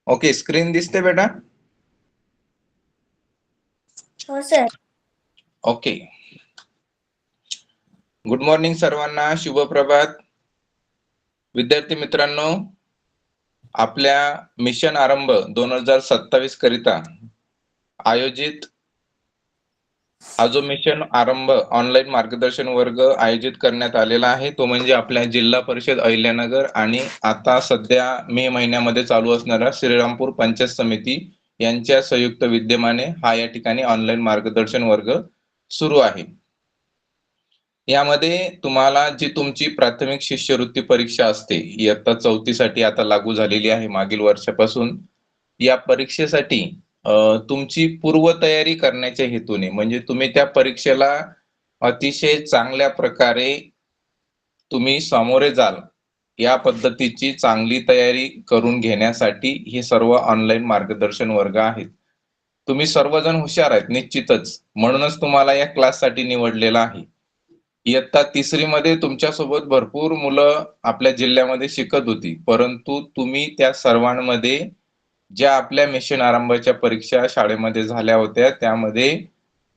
Okay, screen दिसते बेटा? हो सर. ओके. गुड मॉर्निंग सर्वांना, शुभ प्रभात. विद्यार्थी मित्रांनो, आपल्या मिशन आरंभ 2027 करिता आयोजित हा जो मिशन आरंभ ऑनलाईन मार्गदर्शन वर्ग आयोजित करण्यात आलेला आहे तो म्हणजे आपल्या जिल्हा परिषद अहिल्यानगर आणि आता सध्या मे महिन्यामध्ये चालू असणारा श्रीरामपूर पंचायत समिती यांच्या संयुक्त विद्यमाने हा या ठिकाणी ऑनलाईन मार्गदर्शन वर्ग सुरू आहे. यामध्ये तुम्हाला जी तुमची प्राथमिक शिष्यवृत्ती परीक्षा असते इयत्ता 4थी साठी आता लागू झालेली आहे मागील वर्षापासून, या परीक्षेसाठी तुमची पूर्वतयारी करण्याच्या हेतूने म्हणजे तुम्ही त्या परीक्षेला अतिशय चांगल्या प्रकारे तुम्ही सामोरे जाल या पद्धतीची चांगली तयारी करून घेण्यासाठी हे सर्व ऑनलाईन मार्गदर्शन वर्ग आहेत. तुम्ही सर्वजण हुशार आहेत निश्चितच, म्हणूनच तुम्हाला या क्लाससाठी निवडलेला आहे. इयत्ता 3री मध्ये तुमच्यासोबत भरपूर मुलं आपल्या जिल्ह्यामध्ये शिकत होती, परंतु तुम्ही त्या सर्वांमध्ये ज्या आपल्या मिशन आरंभाच्या परीक्षा शाळेमध्ये झाल्या होत्या त्यामध्ये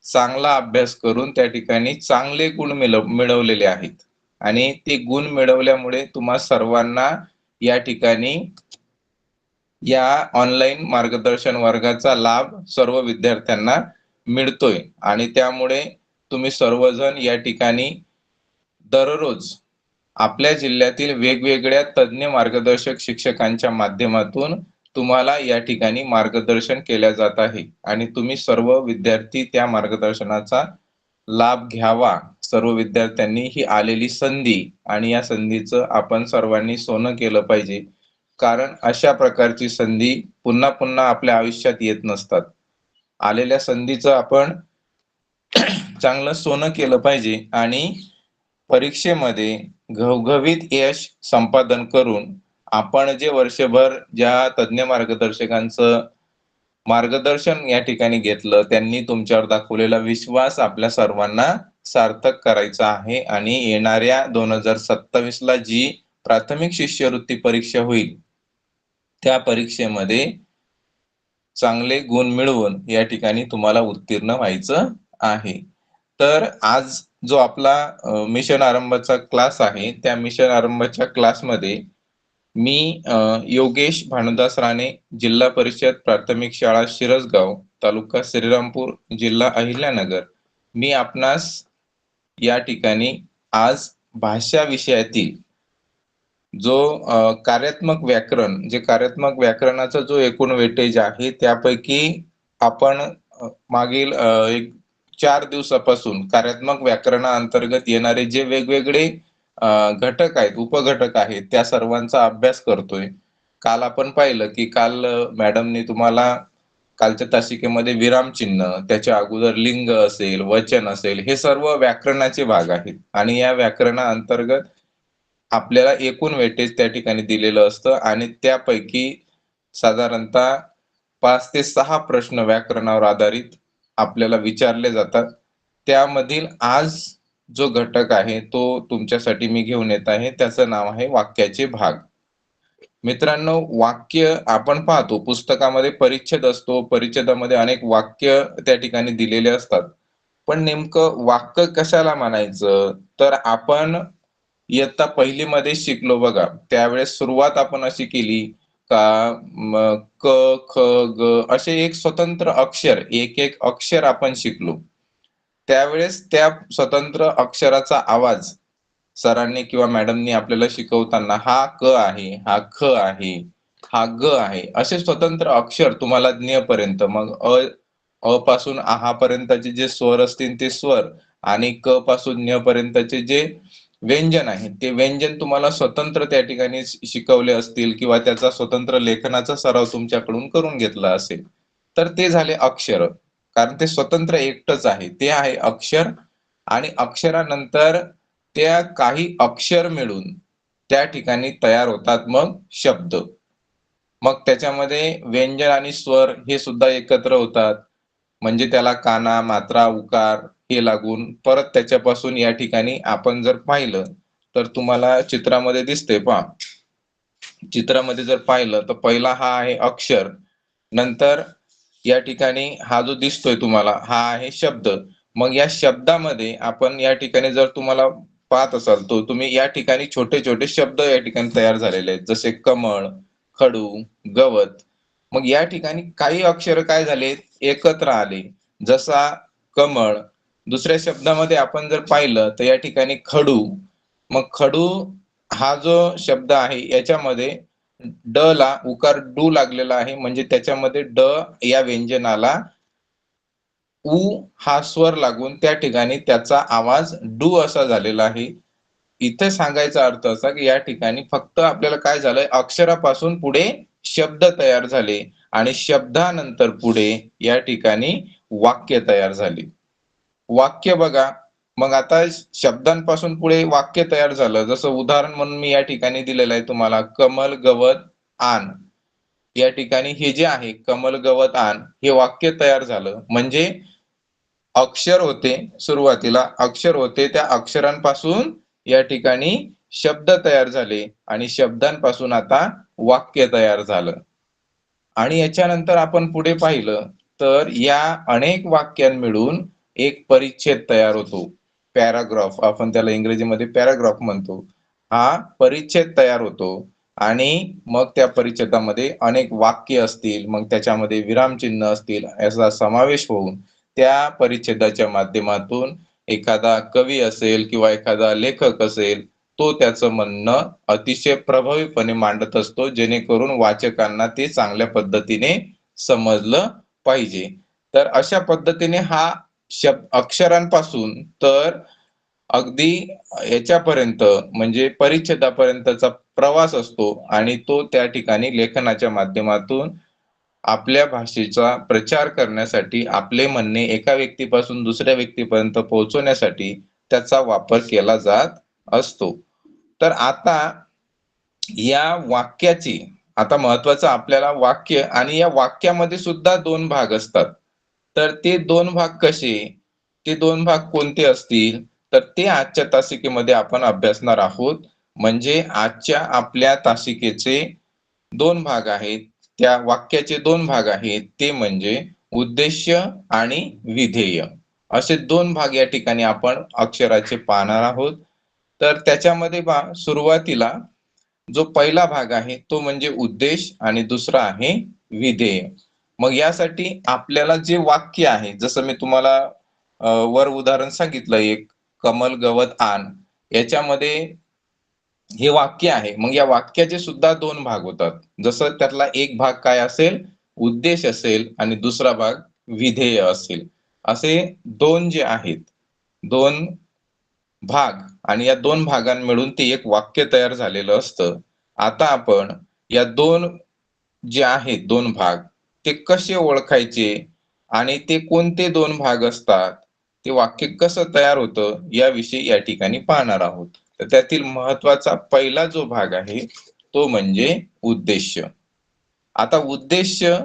चांगला अभ्यास करून त्या ठिकाणी चांगले गुण मिळवलेले आहेत आणि ते गुण मिळवल्यामुळे तुम्हा सर्वांना या ठिकाणी या ऑनलाईन मार्गदर्शन वर्गाचा लाभ सर्व विद्यार्थ्यांना मिळतोय आणि त्यामुळे तुम्ही सर्वजण या ठिकाणी दररोज आपल्या जिल्ह्यातील वेगवेगळ्या तज्ञ मार्गदर्शक शिक्षकांच्या माध्यमातून तुम्हाला या ठिकाणी मार्गदर्शन केल्या जात आहे आणि तुम्ही सर्व विद्यार्थी त्या मार्गदर्शनाचा लाभ घ्यावा. सर्व विद्यार्थ्यांनी ही आलेली संधी आणि या संधीचं आपण सर्वांनी सोनं केलं पाहिजे, कारण अशा प्रकारची संधी पुन्हा पुन्हा आपल्या आयुष्यात येत नसतात. आलेल्या संधीचं आपण चांगलं सोनं केलं पाहिजे आणि परीक्षेमध्ये घवघवीत यश संपादन करून आपण जे वर्षभर ज्या तज्ञ मार्गदर्शकांचं मार्गदर्शन या ठिकाणी घेतलं त्यांनी तुमच्यावर दाखवलेला विश्वास आपल्या सर्वांना सार्थक करायचा आहे आणि येणाऱ्या 2027 ला जी प्राथमिक शिष्यवृत्ती परीक्षा होईल त्या परीक्षेमध्ये चांगले गुण मिळवून या ठिकाणी तुम्हाला उत्तीर्ण व्हायचं आहे. तर आज जो आपला मिशन आरंभाचा क्लास आहे त्या मिशन आरंभाच्या क्लासमध्ये मी योगेश भानुदास राणे, जिल्हा परिषद प्राथमिक शाळा शिरसगाव, तालुका श्रीरामपूर, जिल्हा अहिल्यानगर, मी आपणास या ठिकाणी आज भाषा विषयातील जो कार्यात्मक व्याकरण जे कार्यात्मक व्याकरणाचा जो एकूण वेटेज आहे त्यापैकी आपण मागील 4 दिवसापासून कार्यात्मक व्याकरणाअंतर्गत येणारे जे वेगवेगळे घटक आहेत, उपघटक आहेत, त्या सर्वांचा अभ्यास करतोय. काल आपण पाहिलं की काल मॅडमनी तुम्हाला कालच्या तासिकेमध्ये विरामचिन्ह, त्याच्या अगोदर लिंग असेल, वचन असेल, हे सर्व व्याकरणाचे भाग आहेत आणि या व्याकरणाअंतर्गत आपल्याला एकूण वेटेज त्या ठिकाणी दिलेलं असतं आणि त्यापैकी साधारणतः 5 ते 6 प्रश्न व्याकरणावर आधारित आपल्याला विचारले जातात. त्यामधील आज जो घटक आहे तो तुमच्यासाठी मी घेऊन येत आहे, त्याचं नाव आहे वाक्याचे भाग. मित्रांनो, वाक्य आपण पाहतो पुस्तकामध्ये परिच्छेद असतो, परिच्छेदामध्ये अनेक वाक्य त्या ठिकाणी दिलेले असतात, पण नेमकं वाक्य कशाला म्हणायचं तर आपण इयत्ता 1ली मध्ये शिकलो बघा, त्यावेळेस सुरुवात आपण अशी केली का क, ख, ग असे एक स्वतंत्र अक्षर, एक एक अक्षर आपण शिकलो. त्यावेळेस त्या स्वतंत्र अक्षराचा आवाज सरांनी किंवा मॅडमनी आपल्याला शिकवताना हा क आहे, हा ख आहे, हा ग आहे, असे स्वतंत्र अक्षर तुम्हाला ज्ञ पर्यंत, मग अ पासून आहा पर्यंतचे जे स्वर असतील ते स्वर आणि क पासून ज्ञ पर्यंतचे जे व्यंजन आहे ते व्यंजन तुम्हाला स्वतंत्र त्या ठिकाणी शिकवले असतील किंवा त्याचा स्वतंत्र लेखनाचा सराव तुमच्याकडून करून घेतला असेल, तर ते झाले अक्षर, कारण ते स्वतंत्र एकटच आहे, ते आहे अक्षर. आणि अक्षरानंतर त्या काही अक्षर मिळून त्या ठिकाणी तयार होतात मग शब्द. मग त्याच्यामध्ये व्यंजन आणि स्वर हे सुद्धा एकत्र होतात, म्हणजे त्याला काना, मात्रा, उकार हे लागून परत त्याच्यापासून या ठिकाणी आपण जर पाहिलं तर तुम्हाला चित्रामध्ये दिसते पहा, चित्रामध्ये जर पाहिलं तर पहिला हा आहे अक्षर, नंतर या ठिकाणी हा जो दिसतोय तुम्हाला हा आहे शब्द. मग या शब्दामध्ये आपण या ठिकाणी जर तुम्हाला पाहत असाल तर तुम्ही या ठिकाणी छोटे छोटे शब्द या ठिकाणी तयार झालेले आहेत, जसे कमळ, खडू, गवत. मग या ठिकाणी काही अक्षर काय झाले, एकत्र आले. जसा कमळ, दुसऱ्या शब्दामध्ये आपण जर पाहिलं तर या ठिकाणी खडू. मग खडू हा जो शब्द आहे याच्यामध्ये ड ला उकार डू लागलेला आहे, म्हणजे त्याच्यामध्ये ड या व्यंजनाला उ हा स्वर लागून त्या ठिकाणी त्याचा आवाज डू असा झालेला आहे. इथे सांगायचा अर्थ असा की या ठिकाणी फक्त आपल्याला काय झालंय, अक्षरापासून पुढे शब्द तयार झाले आणि शब्दानंतर पुढे या ठिकाणी वाक्य तयार झाले. वाक्य बघा, मग आता शब्दांपासून पुढे वाक्य तयार झालं. जसं उदाहरण म्हणून मी या ठिकाणी दिलेलं आहे तुम्हाला, कमल गवत आन. या ठिकाणी हे जे आहे कमल गवत आन हे वाक्य तयार झालं. म्हणजे अक्षर होते, सुरुवातीला अक्षर होते, त्या अक्षरांपासून या ठिकाणी शब्द तयार झाले आणि शब्दांपासून आता वाक्य तयार झालं. आणि याच्यानंतर आपण पुढे पाहिलं तर या अनेक वाक्यां मिळून एक परिच्छेद तयार होतो. पॅराग्राफ आपण त्याला इंग्रजीमध्ये पॅराग्राफ म्हणतो. हा परिच्छेद तयार होतो आणि मग त्या परिच्छेदामध्ये अनेक वाक्य असतील, मग त्याच्यामध्ये विरामचिन्ह असतील, याचा समावेश होऊन त्या परिच्छेदाच्या माध्यमातून एखादा कवी असेल किंवा एखादा लेखक असेल, तो त्याचं म्हणणं अतिशय प्रभावीपणे मांडत असतो, जेणेकरून वाचकांना ते चांगल्या पद्धतीने समजलं पाहिजे. तर अशा पद्धतीने हा अक्षरांपासून तर अगदी याच्यापर्यंत म्हणजे परिच्छेदापर्यंतचा प्रवास असतो आणि तो त्या ठिकाणी लेखनाच्या माध्यमातून आपल्या भाषेचा प्रचार करण्यासाठी, आपले म्हणणे एका व्यक्तीपासून दुसऱ्या व्यक्तीपर्यंत पोहोचवण्यासाठी त्याचा वापर केला जात असतो. तर आता या वाक्याची, आता महत्वाचं आपल्याला वाक्य आणि या वाक्यामध्ये सुद्धा दोन भाग असतात. तर ते दोन भाग कसे, ते दोन भाग कोणते असतील, तर ते आजच्या तासिकेमध्ये आपण अभ्यासणार आहोत. म्हणजे आजच्या आपल्या तासिकेचे दोन भाग आहेत. त्या वाक्याचे दोन भाग आहेत, ते म्हणजे उद्देश्य आणि विधेय. असे दोन भाग या ठिकाणी आपण अक्षराचे पाहणार आहोत. तर त्याच्यामध्ये सुरुवातीला जो पहिला भाग आहे तो म्हणजे उद्देश आणि दुसरा आहे विधेय. मग यासाठी आपल्याला जे वाक्य आहे, जसं मी तुम्हाला वर उदाहरण सांगितलं एक, कमल गवत आन, याच्यामध्ये हे वाक्य आहे. मग या वाक्याचे सुद्धा दोन भाग होतात. जसं त्यातला एक भाग काय असेल, उद्देश असेल आणि दुसरा भाग विधेय असेल. असे दोन जे आहेत, दोन भाग, आणि या दोन भागां मिळून ते एक वाक्य तयार झालेलं असतं. आता आपण या दोन जे आहेत दोन भाग, ते कसे ओळखायचे आणि ते कोणते दोन भाग असतात, ते वाक्य कसं तयार होतं याविषयी या ठिकाणी पाहणार आहोत. तर त्यातील महत्वाचा पहिला जो भाग आहे तो म्हणजे उद्देश्य. आता उद्देश्य,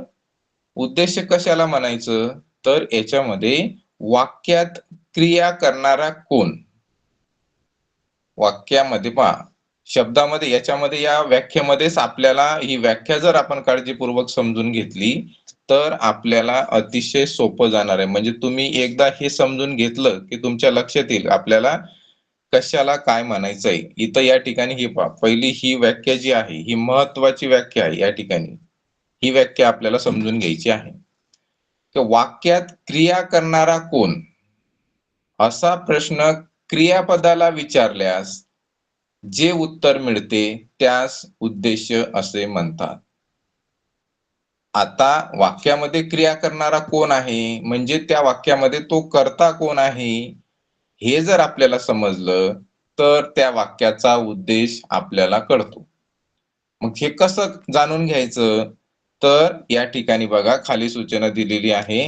उद्देश्य कशाला म्हणायचं, तर याच्यामध्ये वाक्यात क्रिया करणारा कोण, वाक्यामध्ये पहा, शब्दामध्ये याच्यामध्ये या व्याख्येमध्येच आपल्याला ही व्याख्या जर आपण काळजीपूर्वक समजून घेतली तर आपल्याला अतिशय सोपं जाणार आहे. म्हणजे तुम्ही एकदा हे समजून घेतलं की तुमच्या लक्षात येईल आपल्याला कशाला काय म्हणायचंय. इथं या ठिकाणी ही पहा, पहिली ही व्याख्या जी आहे ही महत्वाची व्याख्या आहे. या ठिकाणी ही व्याख्या आपल्याला समजून घ्यायची आहे. वाक्यात क्रिया करणारा कोण असा प्रश्न क्रियापदाला विचारल्यास जे उत्तर मिळते त्यास उद्देश्य असे म्हणतात. आता वाक्यामध्ये क्रिया करणारा कोण आहे, म्हणजे त्या वाक्यामध्ये तो कर्ता कोण आहे, हे जर आपल्याला समजलं तर त्या वाक्याचा उद्देश आपल्याला कळतो. मग हे कसं जाणून घ्यायचं, तर या ठिकाणी बघा खाली सूचना दिलेली आहे.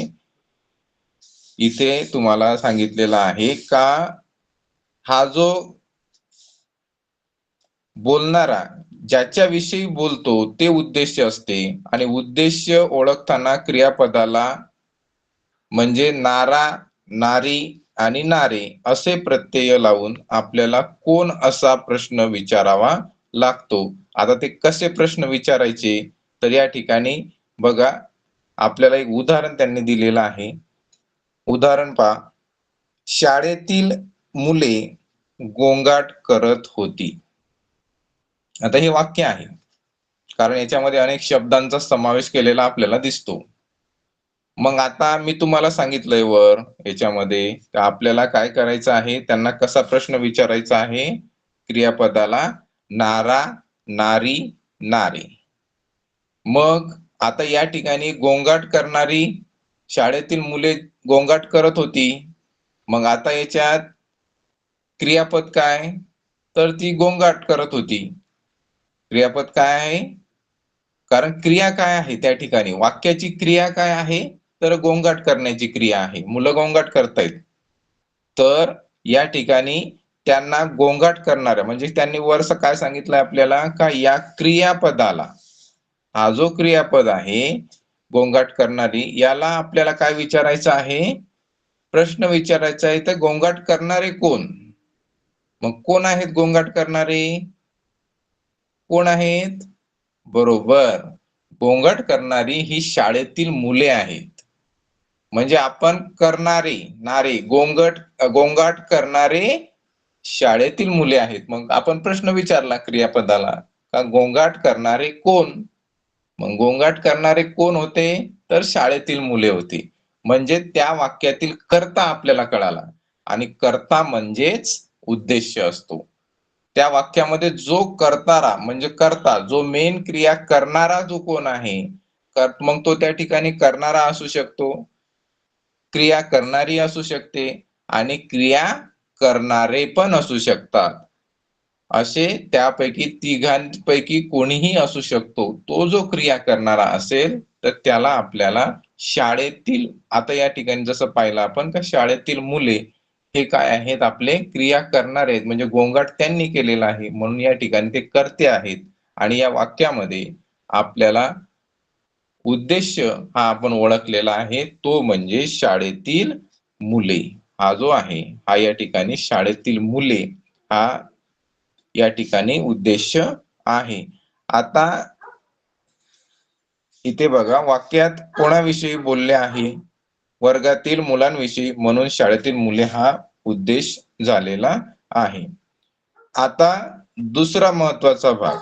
इथे तुम्हाला सांगितलेलं आहे का हा जो बोलणारा ज्याच्याविषयी बोलतो ते उद्देश्य असते आणि उद्देश्य ओळखताना क्रियापदाला म्हणजे नारा, नारी आणि नारे असे प्रत्यय लावून आपल्याला कोण असा प्रश्न विचारावा लागतो. आता ते कसे प्रश्न विचारायचे, तर या ठिकाणी बघा आपल्याला एक उदाहरण त्यांनी दिलेलं आहे. उदाहरण पहा, शाळेतील मुले गोंगाट करत होती. आता हे वाक्य आहे, कारण याच्यामध्ये अनेक शब्दांचा समावेश केलेला आपल्याला दिसतो. मग आता मी तुम्हाला सांगितलंय वर याच्यामध्ये आपल्याला काय करायचं आहे, त्यांना कसा प्रश्न विचारायचा आहे, क्रियापदाला नारा, नारी, नारे. मग आता या ठिकाणी गोंगाट करणारी शाळेतील मुले गोंगाट करत होती. मग आता याच्यात क्रियापद काय, तर ती गोंगाट करत होती. क्रियापद काय आहे, कारण क्रिया काय आहे त्या ठिकाणी, वाक्याची क्रिया काय आहे, तर गोंगाट करण्याची क्रिया आहे. मुलं गोंगाट करतायत. तर या ठिकाणी त्यांना गोंगाट करणाऱ्या म्हणजे त्यांनी वरच काय सांगितलंय आपल्याला, का या क्रियापदाला, हा जो क्रियापद आहे गोंगाट करणारी, याला आपल्याला काय विचारायचं आहे, प्रश्न विचारायचा आहे. तर गोंगाट करणारे कोण, मग कोण आहेत गोंगाट करणारे, कोण आहेत, बरोबर, गोंगाट करणारी ही शाळेतील मुले आहेत. म्हणजे आपण करणारे, नारे, गोंगाट करणारे शाळेतील मुले आहेत. मग आपण प्रश्न विचारला क्रियापदाला, का गोंगाट करणारे कोण, मग गोंगाट करणारे कोण होते, तर शाळेतील मुले होती. म्हणजे त्या वाक्यातील कर्ता आपल्याला कळाला, आणि कर्ता म्हणजेच उद्देश असतो. त्या वाक्यामध्ये जो कर्तारा म्हणजे कर्ता, जो मेन क्रिया करणारा जो कोण आहे, मग तो त्या ठिकाणी करणारा असू शकतो, क्रिया करणारी असू शकते, आणि क्रिया करणारे पण असू शकतात. असे त्यापैकी तिघांपैकी कोणीही असू शकतो. तो जो क्रिया करणारा असेल तर त्याला आपल्याला शाळेतील, आता या ठिकाणी जसं पाहिलं आपण का शाळेतील मुले हे काय आहेत, आपले क्रिया करणारे आहेत, म्हणजे गोंगाट त्यांनी केलेला आहे म्हणून या ठिकाणी ते कर्ते आहेत. आणि या वाक्यामध्ये आपल्याला उद्देश हा आपण ओळखलेला आहे, तो म्हणजे शाळेतील मुले. हा जो आहे हा या ठिकाणी शाळेतील मुले हा या ठिकाणी उद्देश आहे. आता इथे बघा वाक्यात कोणाविषयी बोलले आहे, वर्गातील मुलांविषयी, म्हणून शाळेतील मुले हा उद्देश झालेला आहे. आता दुसरा महत्वाचा भाग,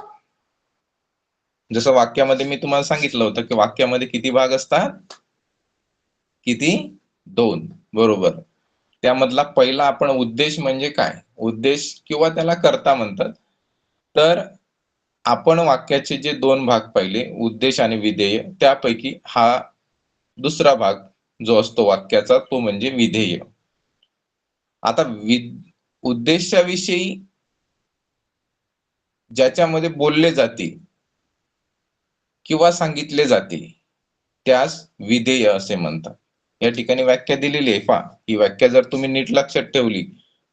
जसं वाक्यामध्ये मी तुम्हाला सांगितलं होतं की वाक्यामध्ये किती भाग असतात, किती, दोन, बरोबर. त्यामधला पहिला आपण उद्देश म्हणजे काय, उद्देश किंवा त्याला कर्ता म्हणतात. तर आपण वाक्याचे जे दोन भाग पाहिले, उद्देश आणि विधेय, त्यापैकी हा दुसरा भाग जो असतो वाक्याचा तो म्हणजे विधेय. आता उद्देशाविषयी ज्याच्यामध्ये बोलले जाते किंवा सांगितले जाते त्यास विधेय असे म्हणतात. या ठिकाणी व्याख्या दिलेली आहे पहा, ही व्याख्या जर तुम्ही नीट लक्षात ठेवली,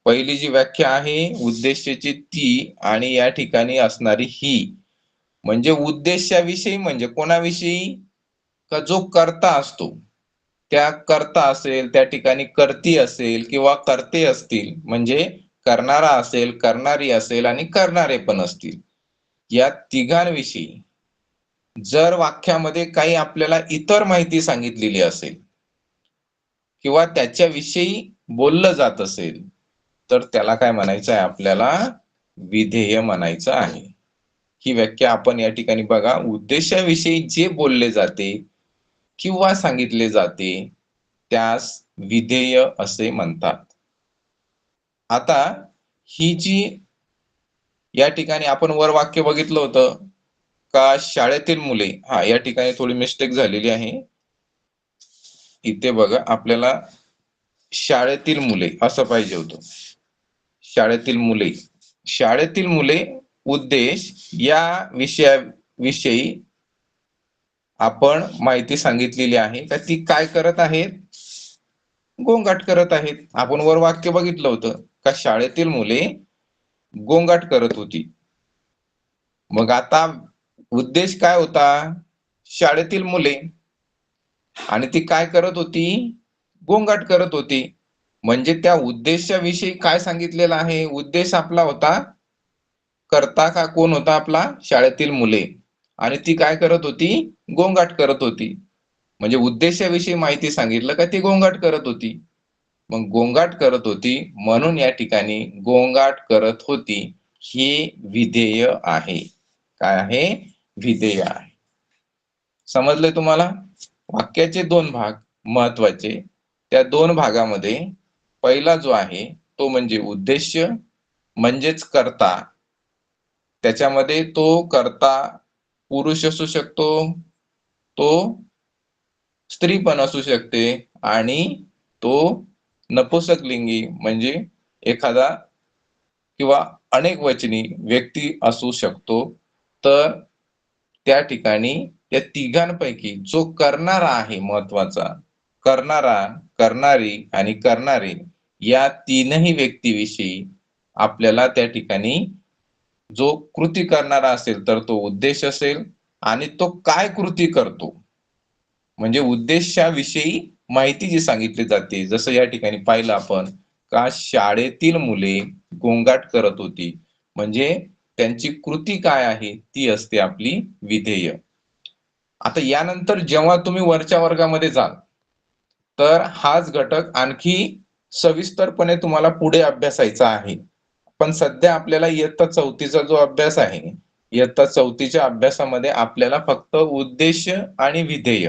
पहिली जी व्याख्या आहे उद्देशाची ती, आणि या ठिकाणी असणारी ही, म्हणजे उद्देशाविषयी म्हणजे कोणाविषयी, का जो कर्ता असतो, त्या कर्ता असेल, त्या ठिकाणी कर्ती असेल किंवा कर्ते असतील, म्हणजे करणारा असेल, करणारी असेल आणि करणारे पण असतील, या तिघांविषयी जर वाक्यामध्ये काही आपल्याला इतर माहिती सांगितलेली असेल किंवा त्याच्याविषयी बोललं जात असेल, तर त्याला काय म्हणायचं आहे, आपल्याला विधेय म्हणायचं आहे. ही व्याख्या आपण या ठिकाणी बघा, उद्देशाविषयी जे बोलले जाते किंवा सांगितले जाते त्यास विधेय असे म्हणतात. आता ही जी या ठिकाणी आपण वर वाक्य बघितलं होतं का शाळेतील मुले, हा या ठिकाणी थोडी मिस्टेक झालेली आहे. इथे बघा आपल्याला शाळेतील मुले असं पाहिजे होतं, शाळेतील मुले. शाळेतील मुले उद्देश या विषयाविषयी आपण माहिती सांगितलेली आहे का ती काय करत आहेत, गोंगाट करत आहेत. आपण वर वाक्य बघितलं होतं का शाळेतील मुले गोंगाट करत होती. मग आता उद्देश काय होता, शाळेतील मुले, आणि ती काय करत होती, गोंगाट करत होती. म्हणजे त्या उद्देशाविषयी काय सांगितलेलं आहे, उद्देश आपला होता करता का कोण होता आपला? शाळेतील मुले. आणि ती काय करत होती? गोंगाट करत होती. म्हणजे उद्देशाविषयी माहिती सांगितलं का ती गोंगाट करत होती. मग गोंगाट करत होती म्हणून या ठिकाणी गोंगाट करत होती हे विधेय आहे. काय आहे? विधेय आहे. समजलंय तुम्हाला? वाक्याचे दोन भाग महत्वाचे. त्या दोन भागामध्ये पहिला जो आहे तो म्हणजे उद्देश्य म्हणजेच कर्ता. त्याच्यामध्ये तो कर्ता पुरुष असू शकतो, तो स्त्री पण असू शकते आणि तो नपुंसकलिंगी म्हणजे एखादा किंवा अनेक वचनी व्यक्ती असू शकतो. तर त्या ठिकाणी या तिघांपैकी जो करणारा आहे महत्वाचा, करणारा, करणारी आणि करणारे या तीनही व्यक्तीविषयी आपल्याला त्या ठिकाणी जो कृती करणारा असेल तर तो उद्देश असेल आणि तो काय कृती करतो म्हणजे उद्देशाविषयी माहिती जी सांगितली जाते. जसं या ठिकाणी पाहिलं आपण का शाळेतील मुले गोंगाट करत होती. म्हणजे त्यांची कृती काय आहे ती असते आपली विधेय. आता यानंतर जेव्हा तुम्ही वरच्या वर्गामध्ये जाल, तर हाच घटक आणखी सविस्तरपणे तुम्हाला पुढे अभ्यासायचा आहे. पण सध्या आपल्याला इयत्ता 4थीचा जो अभ्यास आहे, इयत्ता 4थीच्या अभ्यासामध्ये आपल्याला फक्त उद्देश आणि विधेय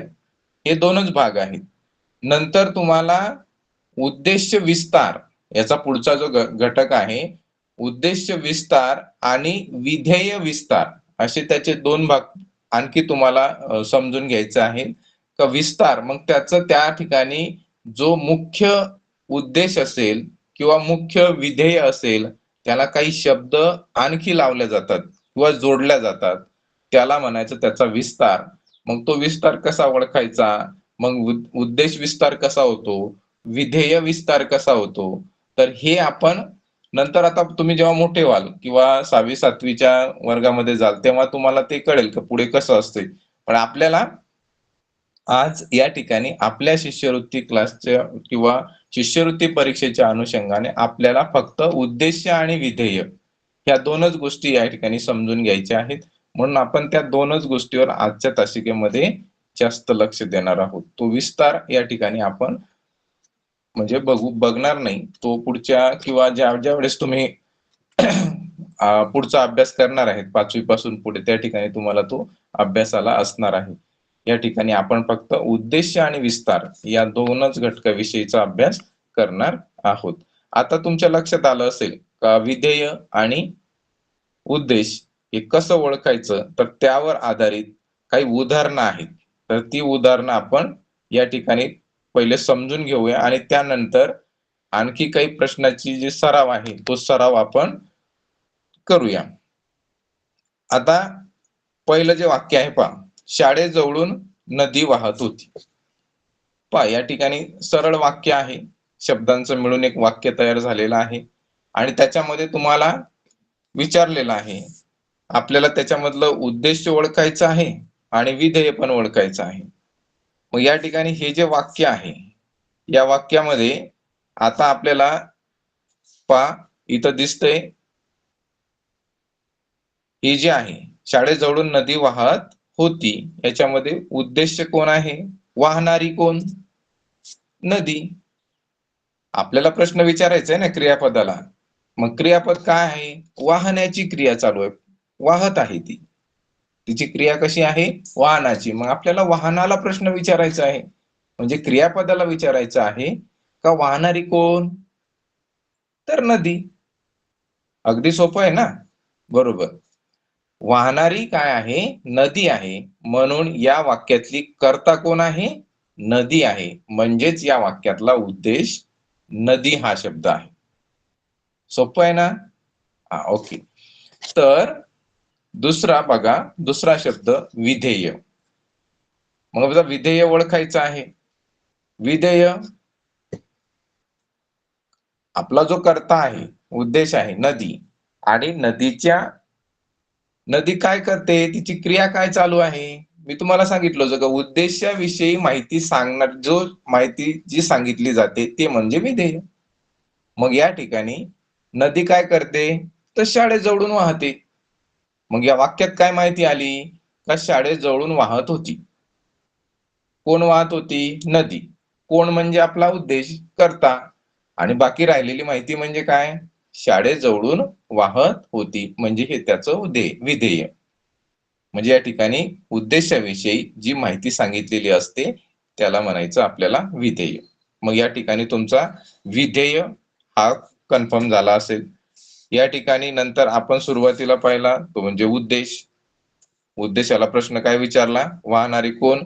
हे दोनच भाग आहेत. नंतर तुम्हाला उद्देश विस्तार याचा पुढचा जो घटक आहे, उद्देश विस्तार आणि विधेय विस्तार असे त्याचे दोन भाग आणखी तुम्हाला समजून घ्यायचं आहे. का विस्तार मग त्याचं त्या ठिकाणी जो मुख्य उद्देश असेल किंवा मुख्य विधेय असेल त्याला काही शब्द आणखी लावले जातात किंवा जोडल्या जातात. त्याला म्हणायचं त्याचा विस्तार. मग तो विस्तार कसा ओळखायचा? मग उद्देश विस्तार कसा होतो? विधेय विस्तार कसा होतो? तर हे आपण नंतर आता तुम्ही जेव्हा मोठे व्हाल किंवा 6वी-7वीच्या वर्गामध्ये जाल तेव्हा तुम्हाला ते कळेल की पुढे कसं असते. पण आपल्याला आज या ठिकाणी आपल्या शिष्यवृत्ती क्लासच्या किंवा शिष्यवृत्ती परीक्षेच्या अनुषंगाने आपल्याला फक्त उद्देश आणि विधेय या दोनच गोष्टी या ठिकाणी समजून घ्यायच्या आहेत. म्हणून आपण त्या दोनच गोष्टीवर आजच्या तासिकेमध्ये जास्त लक्ष देणार आहोत. तो विस्तार या ठिकाणी आपण म्हणजे बघणार नाही. तो पुढच्या किंवा ज्या वेळेस तुम्ही पुढचा अभ्यास करणार आहेत 5वी पासून पुढे त्या ठिकाणी तुम्हाला तो अभ्यासाला असणार आहे. या ठिकाणी आपण फक्त उद्देश आणि विस्तार या दोनच घटकाविषयीचा अभ्यास करणार आहोत. आता तुमच्या लक्षात आलं असेल का विधेय आणि उद्देश हे कसं ओळखायचं तर त्यावर आधारित काही उदाहरणं आहेत. तर ती उदाहरणं आपण या ठिकाणी पहिले समजून घेऊया आणि त्यानंतर आणखी काही प्रश्नाची जी सराव आहे तो सराव आपण करूया. आता पहिलं जे वाक्य आहे पहा, शाळेजवळून नदी वाहत होती. पहा या ठिकाणी सरळ वाक्य आहे. शब्दांचं मिळून एक वाक्य तयार झालेलं आहे आणि त्याच्यामध्ये तुम्हाला विचारलेलं आहे. आपल्याला त्याच्यामधलं उद्देश ओळखायचा आहे आणि विधेय पण ओळखायचं आहे. मग या ठिकाणी हे जे वाक्य आहे, या वाक्यामध्ये आता आपल्याला पहा इथं दिसतंय ही जी आहे शाळेजवळून नदी वाहत होती. याच्यामध्ये उद्देश कोण आहे? वाहणारी कोण? नदी. आपल्याला प्रश्न विचारायचा आहे ना क्रियापदाला. मग क्रियापद काय आहे? वाहण्याची क्रिया चालू आहे. वाहत आहे ती. तिची क्रिया कशी आहे? वाहनाची. मग आपल्याला वाहनाला प्रश्न विचारायचा आहे. म्हणजे क्रियापदाला विचारायचं आहे का वाहणारी कोण? तर नदी. अगदी सोपं आहे ना? बरोबर. वाहणारी काय आहे? नदी आहे. म्हणून या वाक्यातली कर्ता कोण आहे? नदी आहे. म्हणजेच या वाक्यातला उद्देश नदी हा शब्द आहे. सोपं आहे ना? ओके. तर दुसरा बघा, दुसरा शब्द विधेय. मग बघा विधेय ओळखायचं आहे. विधेय आपला जो कर्ता आहे, उद्देश आहे नदी आणि नदी काय करते? तिची क्रिया काय चालू आहे? मी तुम्हाला सांगितलं होतं का उद्देशाविषयी माहिती सांगणार जो माहिती जी सांगितली जाते ते म्हणजे विधेय. मग या ठिकाणी नदी काय करते? तर शाळेजवळून वाहते. मग या वाक्यात काय माहिती आली? का शाळेजवळून वाहत होती. कोण वाहत होती? नदी. कोण म्हणजे आपला उद्देश, कर्ता. आणि बाकी राहिलेली माहिती म्हणजे काय? शाळेजवळून वाहत होती म्हणजे हे त्याचं विधेय. म्हणजे या ठिकाणी उद्देशाविषयी जी माहिती सांगितलेली असते त्याला म्हणायचं आपल्याला विधेय. मग या ठिकाणी तुमचा विधेय हा कन्फर्म झाला असेल. या ठिकाणी नंतर आपण सुरुवातीला पाहिला तो म्हणजे उद्देश. उद्देशाला प्रश्न काय विचारला? वाहणारी कोण?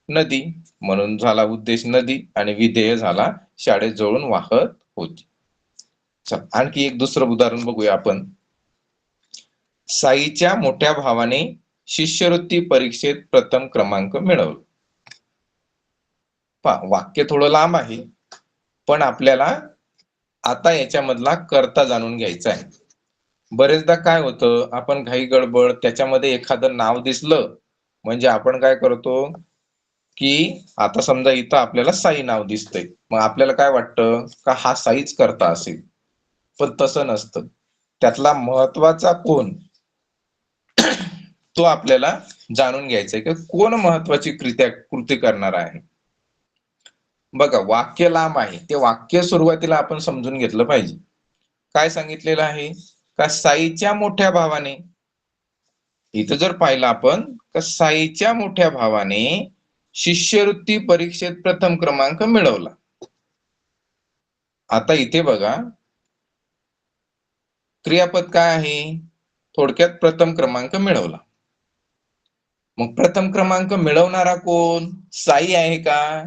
नदी. म्हणून झाला उद्देश नदी आणि विधेय झाला शाळेजवळून वाहत होती. चल आणखी एक दुसरं उदाहरण बघूया आपण. साईच्या मोठ्या भावाने शिष्यवृत्ती परीक्षेत प्रथम क्रमांक मिळवला. वाक्य थोडं लांब आहे, पण आपल्याला आता याच्यामधला कर्ता जाणून घ्यायचा आहे. बरेचदा काय होतं, आपण घाई गडबड त्याच्यामध्ये एखादं नाव दिसलं म्हणजे आपण काय करतो की आता समजा इथं आपल्याला साई नाव दिसतंय, मग आपल्याला काय वाटतं का हा साईच कर्ता असेल, पण तसं नसतं. त्यातला महत्वाचा कोण तो आपल्याला जाणून घ्यायचा आहे की कोण महत्वाची कृती करणार आहे. बघा वाक्य लांब आहे, ते वाक्य सुरुवातीला आपण समजून घेतलं पाहिजे. काय सांगितलेलं आहे? का साईच्या मोठ्या भावाने. इथं जर पाहिलं आपण का साईच्या मोठ्या भावाने शिष्यवृत्ती परीक्षेत प्रथम क्रमांक मिळवला. आता इथे बघा क्रियापद काय आहे? थोडक्यात प्रथम क्रमांक मिळवला. मग प्रथम क्रमांक मिळवणारा कोण? साई आहे का?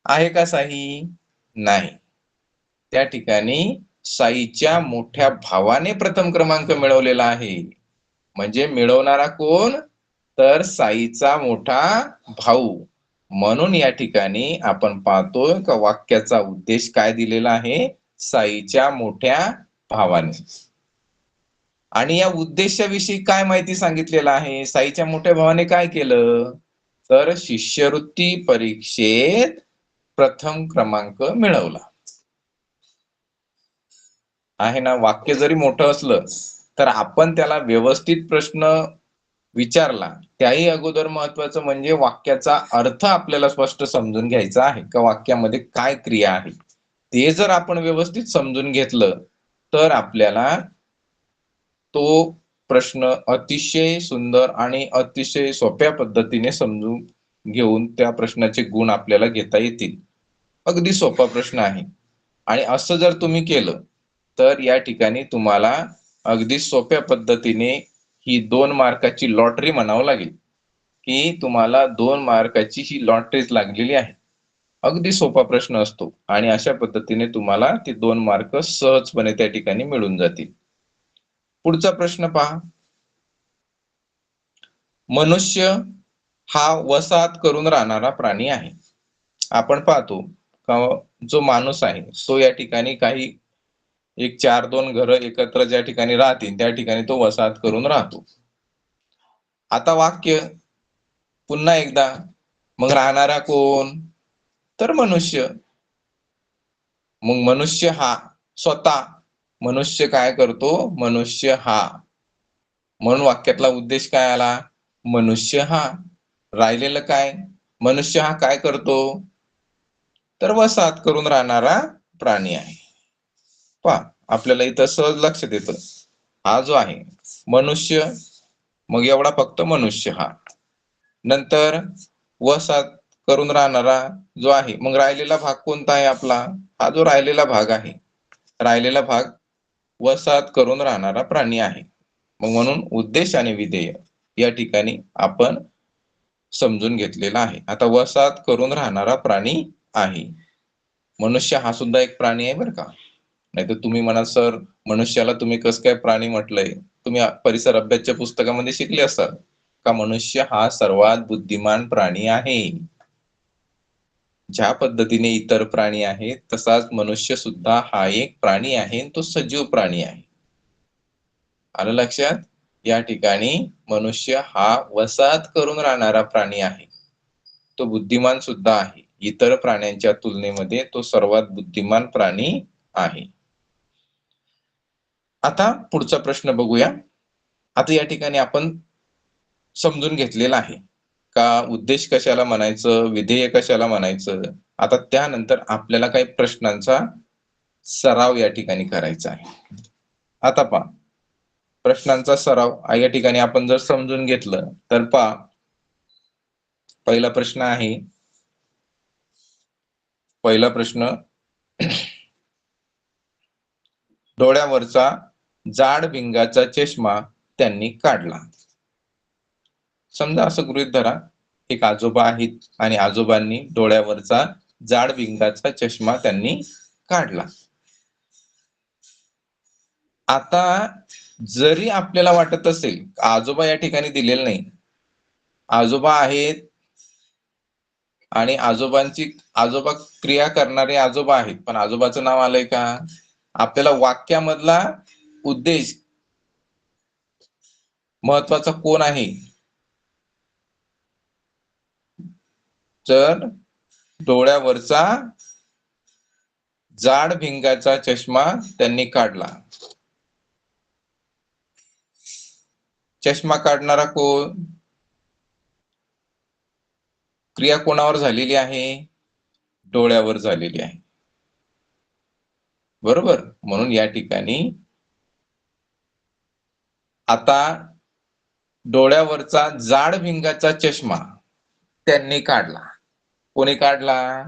आहे का साई? नाही. त्या ठिकाणी साईच्या मोठ्या भावाने प्रथम क्रमांक मिळवलेला आहे. म्हणजे मिळवणारा कोण? तर साईचा मोठा भाऊ. म्हणून या ठिकाणी आपण पाहतोय का वाक्याचा उद्देश काय दिलेला आहे? साईच्या मोठ्या भावाने. आणि या उद्देशाविषयी काय माहिती सांगितलेलं आहे? साईच्या मोठ्या भावाने काय केलं? तर शिष्यवृत्ती परीक्षेत प्रथम क्रमांक मिळवला. आहे ना. वाक्य जरी मोठं असलं तर आपण त्याला व्यवस्थित प्रश्न विचारला त्याही अगोदर महत्वाचं म्हणजे वाक्याचा अर्थ आपल्याला स्पष्ट समजून घ्यायचा आहे का वाक्यामध्ये काय क्रिया आहे. ते जर आपण व्यवस्थित समजून घेतलं तर आपल्याला तो प्रश्न अतिशय सुंदर आणि अतिशय सोप्या पद्धतीने समजून घेऊन त्या प्रश्नाचे गुण आपल्याला घेता येतील. अगदी सोपा प्रश्न आहे आणि असं जर तुम्ही केलं तर या ठिकाणी तुम्हाला अगदी सोप्या पद्धतीने ही 2 मार्काची लॉटरी म्हणावं लागेल की तुम्हाला 2 मार्काची ही लॉटरीच लागलेली आहे. अगदी सोपा प्रश्न असतो आणि अशा पद्धतीने तुम्हाला ते 2 मार्क सहजपणे त्या ठिकाणी मिळून जातील. पुढचा प्रश्न पहा. मनुष्य हा वसाहत करून राहणारा प्राणी आहे. आपण पाहतो का जो माणूस आहे तो या ठिकाणी काही एक 4-2 घरं एकत्र ज्या ठिकाणी राहतील त्या ठिकाणी तो वसाहत करून राहतो. आता वाक्य पुन्हा एकदा, मग राहणारा कोण? तर मनुष्य. मग मनुष्य हा स्वतः. मनुष्य काय करतो? मनुष्य हा. म्हणून वाक्यातला उद्देश काय आला? मनुष्य हा. राहिलेलं काय? मनुष्य हा काय करतो? तर वसाहत करून राहणारा प्राणी आहे. पहा आपल्याला इथं सहज लक्षात येतं. हा जो आहे मनुष्य, मग एवढा फक्त मनुष्य हा. नंतर वसाहत करून राहणारा जो आहे, मग राहिलेला भाग कोणता आहे आपला? हा जो राहिलेला भाग आहे. राहिलेला भाग वसाहत करून राहणारा प्राणी आहे. मग म्हणून उद्देश आणि विधेय या ठिकाणी आपण समजून घेतलेला आहे. आता वसाहत करून राहणारा प्राणी आहे. मनुष्य हा सुद्धा एक प्राणी आहे बरं का. नाहीतर तुम्ही म्हणा सर मनुष्याला तुम्ही कसं काय प्राणी म्हटलंय? तुम्ही परिसर अभ्यासच्या पुस्तकामध्ये शिकले असाल का मनुष्य हा सर्वात बुद्धिमान प्राणी आहे. ज्या पद्धतीने इतर प्राणी आहेत तसाच मनुष्य सुद्धा हा एक प्राणी आहे, तो सजीव प्राणी आहे. आलं लक्षात? या ठिकाणी मनुष्य हा वसाहत करून राहणारा प्राणी आहे. तो बुद्धिमान सुद्धा आहे. इतर प्राण्यांच्या तुलनेमध्ये तो सर्वात बुद्धिमान प्राणी आहे. आता पुढचा प्रश्न बघूया. आता या ठिकाणी आपण समजून घेतलेलं आहे का उद्देश कशाला म्हणायचं, विधेय कशाला म्हणायचं. आता त्यानंतर आपल्याला काही प्रश्नांचा सराव या ठिकाणी करायचा आहे. आता पहा, प्रश्नांचा सराव या ठिकाणी आपण जर समजून घेतलं तर पहा, पहिला प्रश्न आहे, पहिला प्रश्न, डोळ्यावरचा जाड भिंगाचा चष्मा त्यांनी काढला. समजा असं गृहीत धरा, एक आजोबा आहेत आणि आजोबांनी डोळ्यावरचा जाड भिंगाचा चष्मा त्यांनी काढला. आता जरी आपल्याला वाटत असेल, आजोबा या ठिकाणी दिलेलं नाही, आजोबा आहेत आणि आजोबा क्रिया करणारे आजोबा आहेत, पण आजोबाचं नाव आलंय का? आपल्याला वाक्यामधला उद्देश महत्वाचा कोण आहे, तर डोळ्यावरचा जाड भिंगाचा चष्मा त्यांनी काढला. चष्मा काढणारा कोण? क्रिया कोणावर झालेली आहे? डोळ्यावर झालेली आहे, बरोबर. म्हणून या ठिकाणी आता डोळ्यावरचा जाड भिंगाचा चष्मा त्यांनी काढला. कोणी काढला?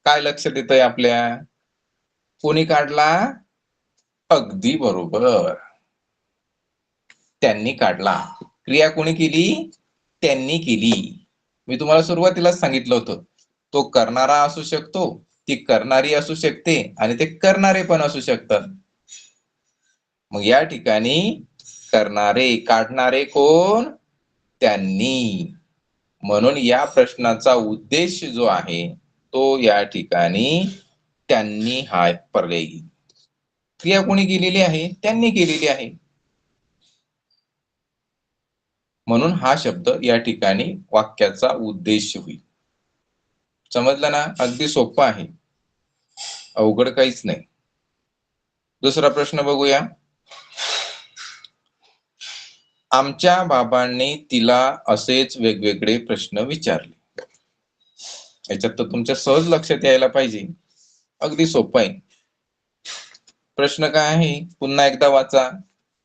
काय लक्षात येतंय आपल्या? कोणी काढला? अगदी बरोबर, त्यांनी काढला. क्रिया कोणी केली? त्यांनी केली. मी तुम्हाला सुरुवातीलाच सांगितलं होतं, तो करणारा असू शकतो, ती करणारी असू शकते आणि ते करणारे पण असू शकतात. मग या ठिकाणी करणारे, काढणारे कोण? त्यांनी. म्हणून या प्रश्नाचा उद्देश जो आहे तो या ठिकाणी त्यांनी हा पर्याय. क्रिया कोणी केलेली आहे? त्यांनी केलेली आहे. म्हणून हा शब्द या ठिकाणी वाक्याचा उद्देश होईल. समजलं ना? अगदी सोपं आहे, अवघड काहीच नाही. दुसरा प्रश्न बघूया. आमच्या बाबांनी तिला असेच वेगवेगळे प्रश्न विचारले. याच्यात तर तुमच्या सहज लक्षात यायला पाहिजे, अगदी सोपं आहे. प्रश्न काय आहे? पुन्हा एकदा वाचा.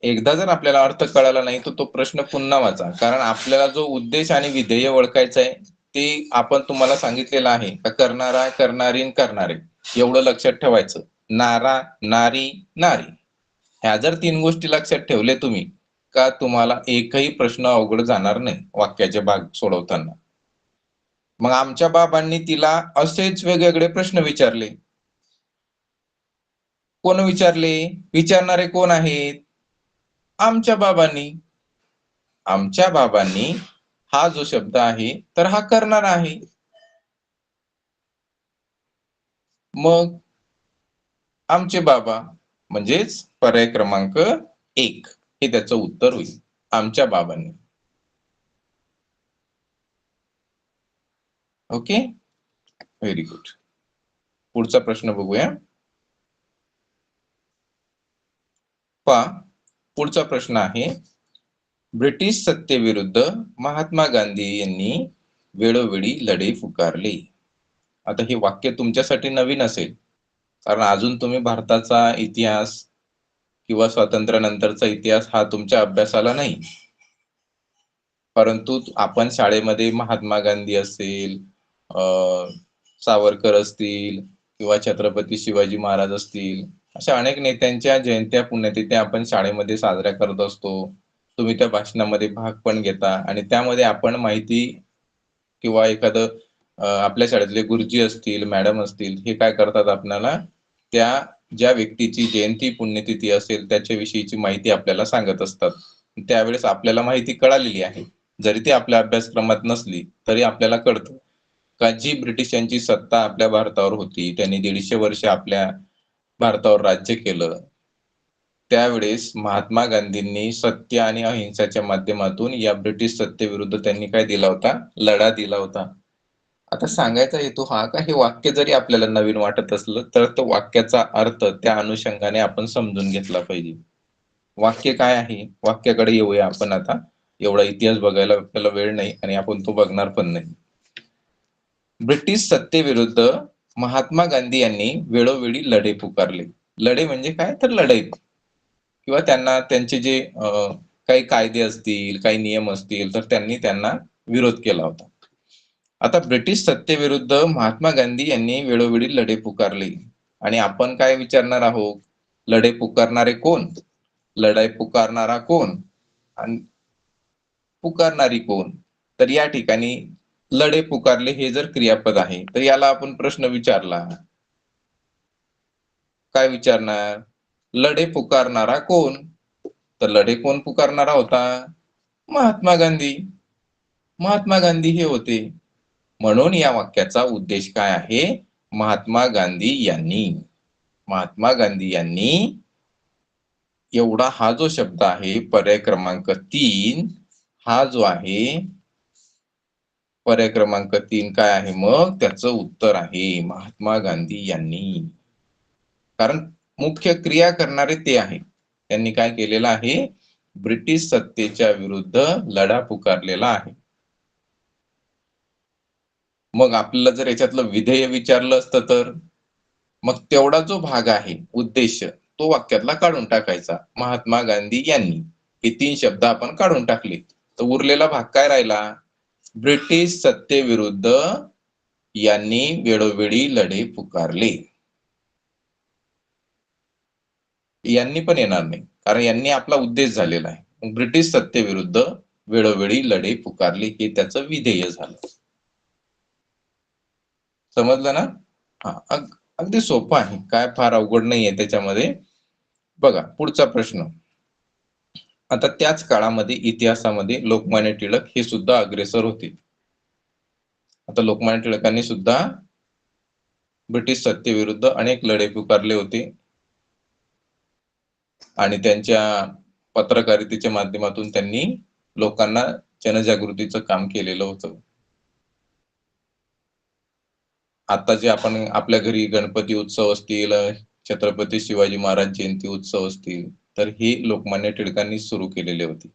एकदा जर आपल्याला अर्थ कळाला नाही तर तो प्रश्न पुन्हा वाचा, कारण आपल्याला जो उद्देश आणि विधेय ओळखायचं आहे ते आपण तुम्हाला सांगितलेलं आहे का करणारा, करणारी, करणारे, एवढं लक्षात ठेवायचं. नारा, नारी, नारी, ह्या जर 3 गोष्टी लक्षात ठेवले तुम्ही का तुम्हाला एकही प्रश्न अवघड जाणार नाही वाक्याचे भाग सोडवताना. मग आमच्या बाबांनी तिला असेच वेगवेगळे प्रश्न विचारले. कोण विचारले? विचारणारे कोण आहेत? आमच्या बाबांनी. आमच्या बाबांनी हा जो शब्द आहे तर हा करणार आहे. मग आमचे बाबा म्हणजेच पर्याय क्रमांक 1 हे त्याचं उत्तर होईल, आमच्या बाबांनी. Okay, very good. पुढचा प्रश्न बघूया. पहा, पुढचा प्रश्न आहे, ब्रिटिश सत्तेविरुद्ध महात्मा गांधी यांनी वेळोवेळी लढे पुकारले. आता हे वाक्य तुमच्यासाठी नवीन असेल, कारण अजून तुम्ही भारताचा इतिहास किंवा स्वातंत्र्यानंतरचा इतिहास हा तुमच्या अभ्यासाला नाही. परंतु आपण शाळेमध्ये महात्मा गांधी असेल, सावरकर असतील किंवा छत्रपती शिवाजी महाराज असतील, अशा अनेक नेत्यांच्या जयंत्या, पुण्यतिथ्या आपण शाळेमध्ये साजऱ्या करत असतो. तुम्ही त्या भाषणामध्ये भाग पण घेता आणि त्यामध्ये आपण माहिती किंवा एखादं आपल्या शाळेतले गुरुजी असतील, मॅडम असतील, हे काय करतात, आपल्याला त्या ज्या व्यक्तीची जयंती, पुण्यतिथी असेल त्याच्याविषयीची माहिती आपल्याला सांगत असतात. त्यावेळेस आपल्याला माहिती कळालेली आहे, जरी ती आपल्या अभ्यासक्रमात नसली तरी आपल्याला कळतं का जी ब्रिटिशांची सत्ता आपल्या भारतावर होती, त्यांनी 150 वर्ष आपल्या भारतावर राज्य केलं. त्यावेळेस महात्मा गांधींनी सत्य आणि अहिंसाच्या माध्यमातून या ब्रिटिश सत्तेविरुद्ध त्यांनी काय दिला होता? लढा दिला होता. आता सांगायचा हेतू हा का हे वाक्य जरी आपल्याला नवीन वाटत असलं तर तो वाक्याचा अर्थ त्या अनुषंगाने आपण समजून घेतला पाहिजे. वाक्य काय आहे, वाक्याकडे येऊया आपण आता. एवढा इतिहास बघायला आपल्याला वेळ नाही आणि आपण तो बघणार पण नाही. ब्रिटिश सत्तेविरुद्ध महात्मा गांधी यांनी वेळोवेळी लढे पुकारले. लढे म्हणजे काय, तर लढाई किंवा त्यांना त्यांचे जे काही कायदे असतील, काही नियम असतील, तर त्यांना विरोध केला होता. आता ब्रिटिश सत्तेविरुद्ध महात्मा गांधी यांनी वेळोवेळी लढे पुकारले आणि आपण काय विचारणार आहोत, लढे पुकारणारे कोण, लढाई पुकारणारा कोण आणि पुकारणारी कोण. तर या ठिकाणी लढे पुकारले हे जर क्रियापद आहे तर याला आपण प्रश्न विचारला, काय विचारणार, लढे पुकारणारा कोण. तर लढे कोण पुकारणारा होता, महात्मा गांधी. महात्मा गांधी हे होते. म्हणून या वाक्याचा उद्देश काय आहे, महात्मा गांधी यांनी एवढा हा जो शब्द आहे पर्याय क्रमांक 3, हा जो आहे पर्याय क्रमांक 3 काय आहे, मग त्याचं उत्तर आहे महात्मा गांधी यांनी. कारण मुख्य क्रिया करणारे ते आहे. त्यांनी काय केलेलं आहे, ब्रिटिश सत्तेच्या विरुद्ध लढा पुकारलेला आहे. मग आपल्याला जर याच्यातलं विधेय विचारलं असतं तर मग तेवढा जो भाग आहे उद्देश तो वाक्यातला काढून टाकायचा, महात्मा गांधी यांनी. हे 3 शब्द आपण काढून टाकले तर उरलेला भाग काय राहिला, ब्रिटिश सत्तेविरुद्ध यांनी वेळोवेळी लढे पुकारले. यांनी पण येणार नाही कारण यांनी आपला उद्देश झालेला आहे. ब्रिटिश सत्तेविरुद्ध वेळोवेळी लढे पुकारले हे त्याचं विधेय झालं. समजलं ना? हा, अगदी सोपं आहे, काय फार अवघड नाहीये त्याच्यामध्ये. बघा पुढचा प्रश्न. आता त्याच काळामध्ये इतिहासामध्ये लोकमान्य टिळक हे सुद्धा अग्रेसर होते. आता लोकमान्य टिळकांनी सुद्धा ब्रिटिश सत्तेविरुद्ध अनेक लढे पुकारले होते आणि त्यांच्या पत्रकारितेच्या माध्यमातून त्यांनी लोकांना जनजागृतीचं काम केलेलं होतं. आता जे आपण आपल्या घरी गणपती उत्सव असतील, छत्रपती शिवाजी महाराज जयंती उत्सव असतील, तर हे लोकमान्य टिळकांनी सुरू केलेले होते.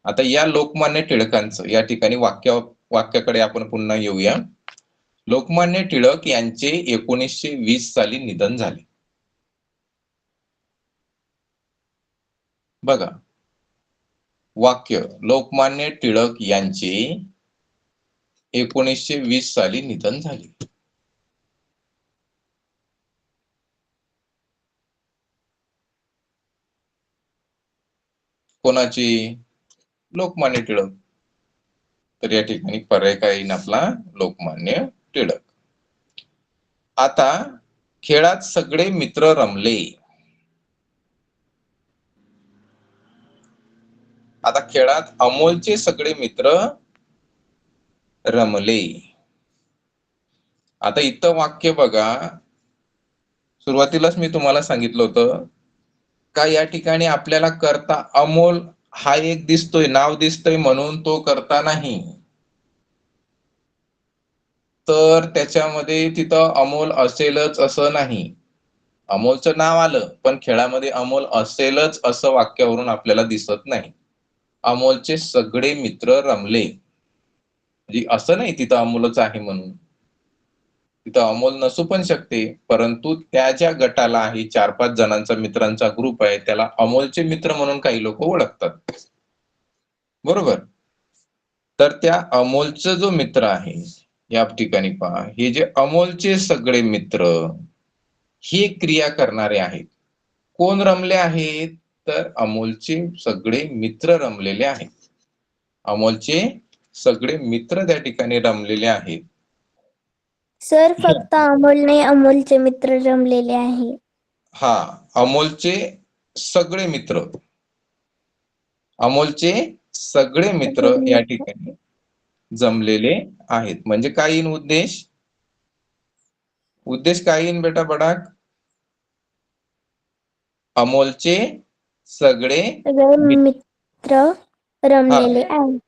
आता या लोकमान्य टिळकांचं या ठिकाणी वाक्याकडे आपण पुन्हा येऊया. लोकमान्य टिळक यांचे 1920 साली निधन झाले. बघा वाक्य, लोकमान्य टिळक यांचे 1920 साली निधन झाले. कोणाचे, लोकमान्य टिळक. तर या ठिकाणी पर्याय काय येईल आपला, लोकमान्य टिळक. आता खेळात सगळे मित्र रमले. आता खेळात अमोलचे सगळे मित्र रमले. आता इथं वाक्य बघा, सुरुवातीलाच मी तुम्हाला सांगितलं होतं का या ठिकाणी आपल्याला करता अमोल हा एक दिसतोय, नाव दिसतोय म्हणून तो करता नाही, तर त्याच्यामध्ये तिथं अमोल असेलच असं नाही. अमोलचं नाव आलं पण खेळामध्ये अमोल असेलच असं वाक्यावरून आपल्याला दिसत नाही. अमोलचे सगळे मित्र रमले म्हणजे असं नाही तिथं अमोलच आहे म्हणून, तिथं अमोल नसू पण शकते, परंतु त्या ज्या गटाला आहे 4-5 जणांचा मित्रांचा ग्रुप आहे त्याला अमोलचे मित्र म्हणून काही लोक ओळखतात, बरोबर. तर त्या अमोलचा जो मित्र आहे या ठिकाणी पहा, हे जे अमोलचे सगळे मित्र ही क्रिया करणारे आहेत. कोण रमले आहेत, तर अमोलचे सगळे मित्र रमलेले आहेत. अमोलचे सगळे मित्र त्या ठिकाणी रमलेले आहेत. सर फक्त अमोल नाही, अमोलचे मित्र रमलेले आहे. हा, अमोलचे सगळे मित्र, अमोलचे सगळे मित्र या ठिकाणी जमलेले आहेत. म्हणजे काय येईन उद्देश, उद्देश काय येईन बेटा बडाक, अमोलचे सगळे मित्र रमलेले आहेत.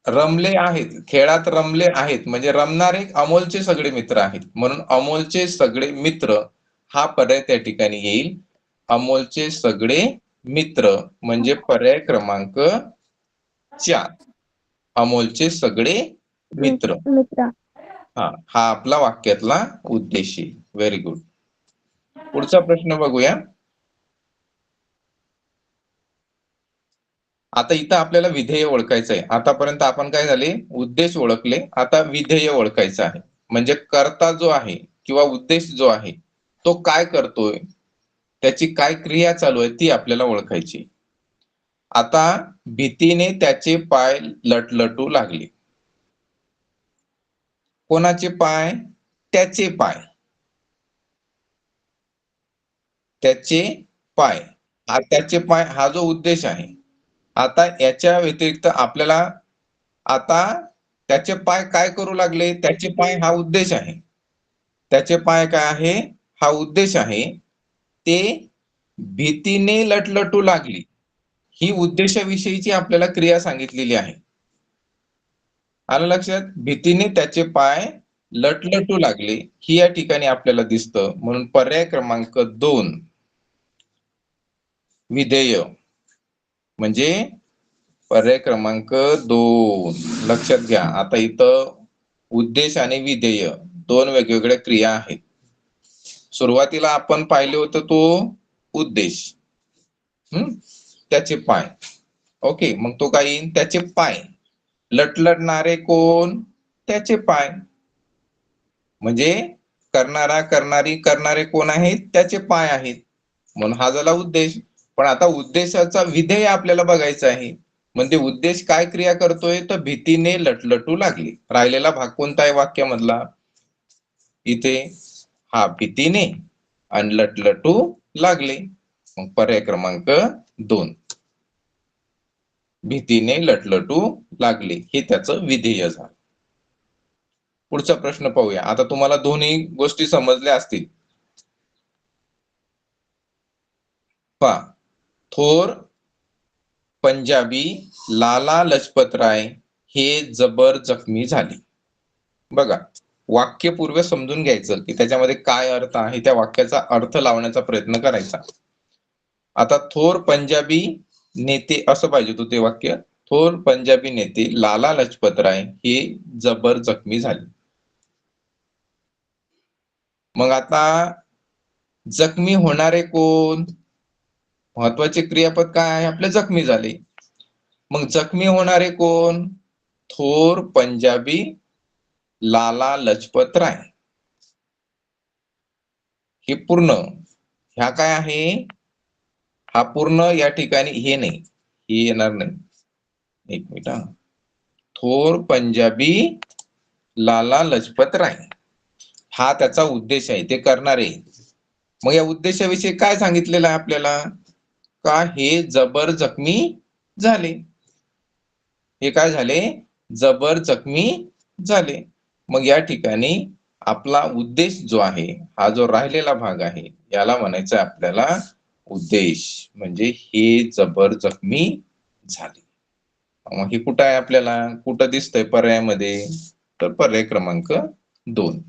रमले आहेत, खेळात रमले आहेत म्हणजे रमणारे अमोलचे सगळे मित्र आहेत, म्हणून अमोलचे सगळे मित्र हा पर्याय त्या ठिकाणी येईल. अमोलचे सगळे मित्र म्हणजे पर्याय क्रमांक 4. अमोलचे सगळे मित्र. मित्र. हा आपला वाक्यातला उद्देश आहे. Very good. पुढचा प्रश्न बघूया. आता इथं आपल्याला विधेय ओळखायचं आहे. आतापर्यंत आपण काय झाले, उद्देश ओळखले, आता विधेय ओळखायचं आहे. म्हणजे कर्ता जो आहे किंवा उद्देश जो आहे तो काय करतोय, त्याची काय क्रिया चालू आहे ती आपल्याला ओळखायची. आता भीतीने त्याचे पाय लटलटू लागले. कोणाचे पाय? त्याचे पाय. त्याचे पाय. त्याचे पाय हा जो उद्देश आहे. आता याच्या व्यतिरिक्त आपल्याला आता त्याचे पाय काय करू लागले? त्याचे पाय हा उद्देश आहे. त्याचे पाय काय आहे? हा उद्देश आहे. ते भीतीने लटलटू लागली. ही उद्देशाविषयीची आपल्याला क्रिया सांगितलेली आहे. आलं लक्षात? भीतीने त्याचे पाय लटलटू लागले ही या ठिकाणी आपल्याला दिसतं. म्हणून पर्याय क्रमांक 2 विधेय म्हणजे पर्याय क्रमांक 2 लक्षात घ्या. आता इथं उद्देश आणि विधेय दोन वेगवेगळ्या क्रिया आहेत. सुरुवातीला आपण पाहिले होतं तो उद्देश, त्याचे पाय. ओके, मग तो काय येईल? त्याचे पाय. लटलटणारे कोण? त्याचे पाय. म्हणजे करणारा, करणारी, करणारे कोण आहेत? त्याचे पाय आहेत. म्हणून हा झाला उद्देश. पण आता उद्देशाचा विधेय आपल्याला बघायचा आहे. म्हणजे उद्देश काय क्रिया करतोय? तर भीतीने लटलटू लागली. राहिलेला भाग कोणता आहे वाक्यामधला? इथे हा भीतीने आणि लटलटू लागले. मग पर्याय क्रमांक 2 भीतीने लटलटू लागले हे त्याचं विधेय झालं. पुढचा प्रश्न पाहूया. आता तुम्हाला दोन्ही गोष्टी समजल्या असतील. पहा, थोर पंजाबी लाला लजपतराय हे जबर जखमी झाले. बघा, वाक्य पूर्व समजून घ्यायचं की त्याच्यामध्ये काय अर्थ आहे, त्या वाक्याचा अर्थ लावण्याचा प्रयत्न करायचा. आता थोर पंजाबी नेते असं पाहिजे होतं ते वाक्य. थोर पंजाबी नेते लाला लजपतराय हे जबर जखमी झाले. मग आता जखमी होणारे कोण? महत्वाचे क्रियापद काय आहे? आपले जखमी झाले. मग जखमी होणारे कोण? थोर पंजाबी लाला लजपत राय. हे पूर्ण, ह्या काय आहे? हा पूर्ण या ठिकाणी हे नाही, हे येणार नाही. एक मिनिट हा. थोर पंजाबी लाला लजपत राय हा त्याचा उद्देश आहे, ते करणारे. मग या उद्देशाविषयी काय सांगितलेलं आहे आपल्याला? का हे जबर जखमी झाले. हे काय झाले? जबर जखमी झाले. मग या ठिकाणी आपला उद्देश जो आहे, हा जो राहिलेला भाग आहे, याला म्हणायचं आपल्याला उद्देश. म्हणजे हे जबर जखमी झाले. मग हे कुठं आहे? आपल्याला कुठं दिसतंय पर्यायामध्ये? तर पर्याय क्रमांक 2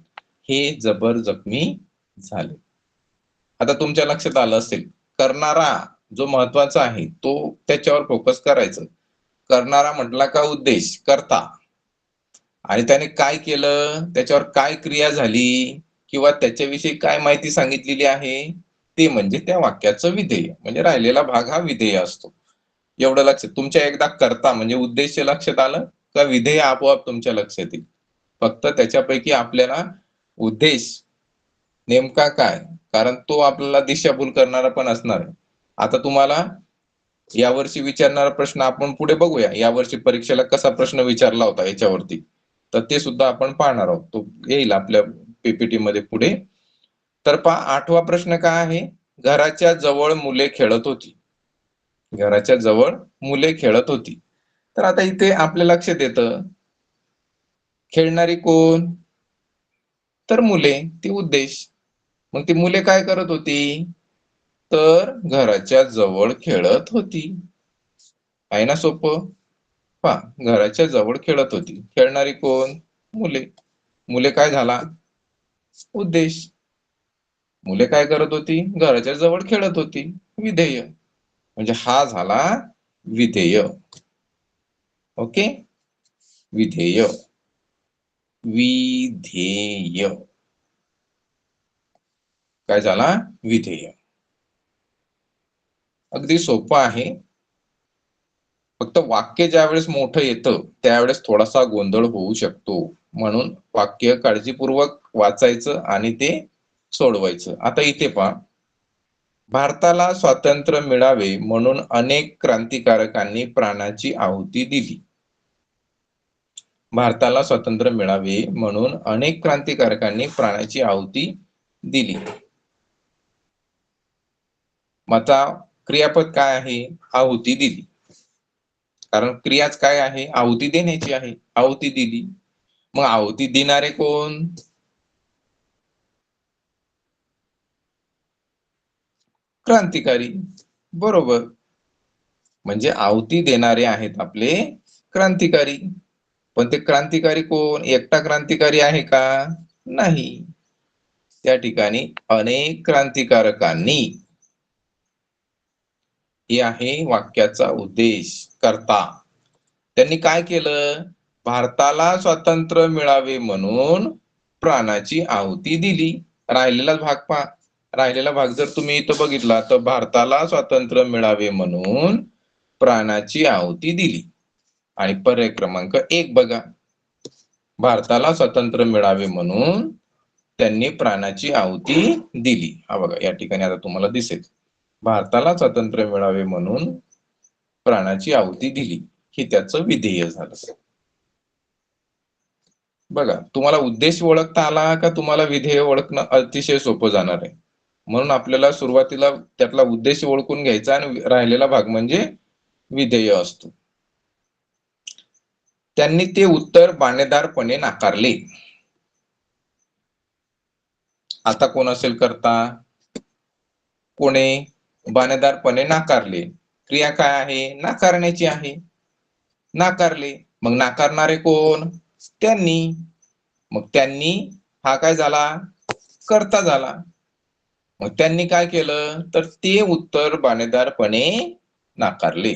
हे जबर जखमी झाले. आता तुमच्या लक्षात आलं असेल, करणारा जो महत्वाचा आहे तो त्याच्यावर फोकस करायचं. करणारा म्हटला का उद्देश, करता, आणि त्याने काय केलं, त्याच्यावर काय क्रिया झाली किंवा त्याच्याविषयी काय माहिती सांगितलेली आहे, ते म्हणजे त्या वाक्याचं विधेय. म्हणजे राहिलेला भाग हा विधेय असतो. एवढं लक्षात. तुमच्या एकदा करता म्हणजे उद्देश लक्षात आलं का विधेय आपोआप तुमच्या लक्षात येईल. फक्त त्याच्यापैकी आपल्याला उद्देश नेमका काय, कारण तो आपल्याला दिशाभूल करणारा पण असणार आहे. आता तुम्हाला यावर्षी विचारणारा प्रश्न आपण पुढे बघूया. यावर्षी परीक्षेला कसा प्रश्न विचारला होता याच्यावरती, तर ते सुद्धा आपण पाहणार आहोत. तो येईल आपल्या पीपीटी मध्ये पुढे. तर पहा, 8वा प्रश्न काय आहे? घराच्या जवळ मुले खेळत होती. घराच्या जवळ मुले खेळत होती. तर आता इथे आपल्या लक्षात येतं, खेळणारी कोण? तर मुले, ती उद्देश. मग ती मुले काय करत होती? तर घराच्या जवळ खेळत होती. आहे ना सोपं? पहा, घराच्या जवळ खेळत होती. खेळणारी कोण? मुले. मुले काय झाला? उद्देश. मुले काय करत होती? घराच्या जवळ खेळत होती. विधेय. म्हणजे हा झाला विधेय. ओके. विधेय. विधेय. काय झाला? विधेय. अगदी सोपं आहे. फक्त वाक्य ज्यावेळेस मोठं येतं त्यावेळेस थोडासा गोंधळ होऊ शकतो. म्हणून वाक्य काळजीपूर्वक वाचायचं आणि ते सोडवायचं. आता इथे पहा. भारताला स्वातंत्र्य मिळावे म्हणून अनेक क्रांतिकारकांनी प्राणाची आहुती दिली. भारताला स्वातंत्र्य मिळावे म्हणून अनेक क्रांतिकारकांनी प्राणाची आहुती दिली. आता क्रियापद काय आहे? आहुती दिली. कारण क्रियाच काय आहे? आहुती देण्याची आहे. आहुती दिली. मग आहुती देणारे कोण? क्रांतिकारी. बरोबर. म्हणजे आहुती देणारे आहेत आपले क्रांतिकारी. पण ते क्रांतिकारी कोण? एकटा क्रांतिकारी आहे का? नाही. त्या ठिकाणी अनेक क्रांतिकारकांनी हे आहे वाक्याचा उद्देश, कर्ता. त्यांनी काय केलं? भारताला स्वातंत्र्य मिळावे म्हणून प्राणाची आहुती दिली. राहिलेला भाग पहा. राहिलेला भाग जर तुम्ही इथं बघितला तर भारताला स्वातंत्र्य मिळावे म्हणून प्राणाची आहुती दिली. आणि पर्याय क्रमांक 1 बघा. भारताला स्वातंत्र्य मिळावे म्हणून त्यांनी प्राणाची आहुती दिली. हा बघा, या ठिकाणी आता तुम्हाला दिसेल. भारताला स्वातंत्र्य मिळावे म्हणून प्राणाची आहुती दिली. हे त्याचं विधेय झालं. बघा, तुम्हाला उद्देश ओळखता आला का तुम्हाला विधेय ओळखणं अतिशय सोपं जाणार आहे. म्हणून आपल्याला सुरुवातीला त्यातला उद्देश ओळखून घ्यायचा आणि राहिलेला भाग म्हणजे विधेय असतो. त्यांनी ते उत्तर बाणेदारपणे नाकारले. आता कोण असेल कर्ता? कोणे? बाणेदारपणे नाकारले. क्रिया काय आहे? नाकारण्याची आहे. नाकारले. मग नाकारणारे कोण? त्यांनी. मग त्यांनी हा काय झाला? कर्ता झाला. मग त्यांनी काय केलं? तर ते उत्तर बाणेदारपणे नाकारले.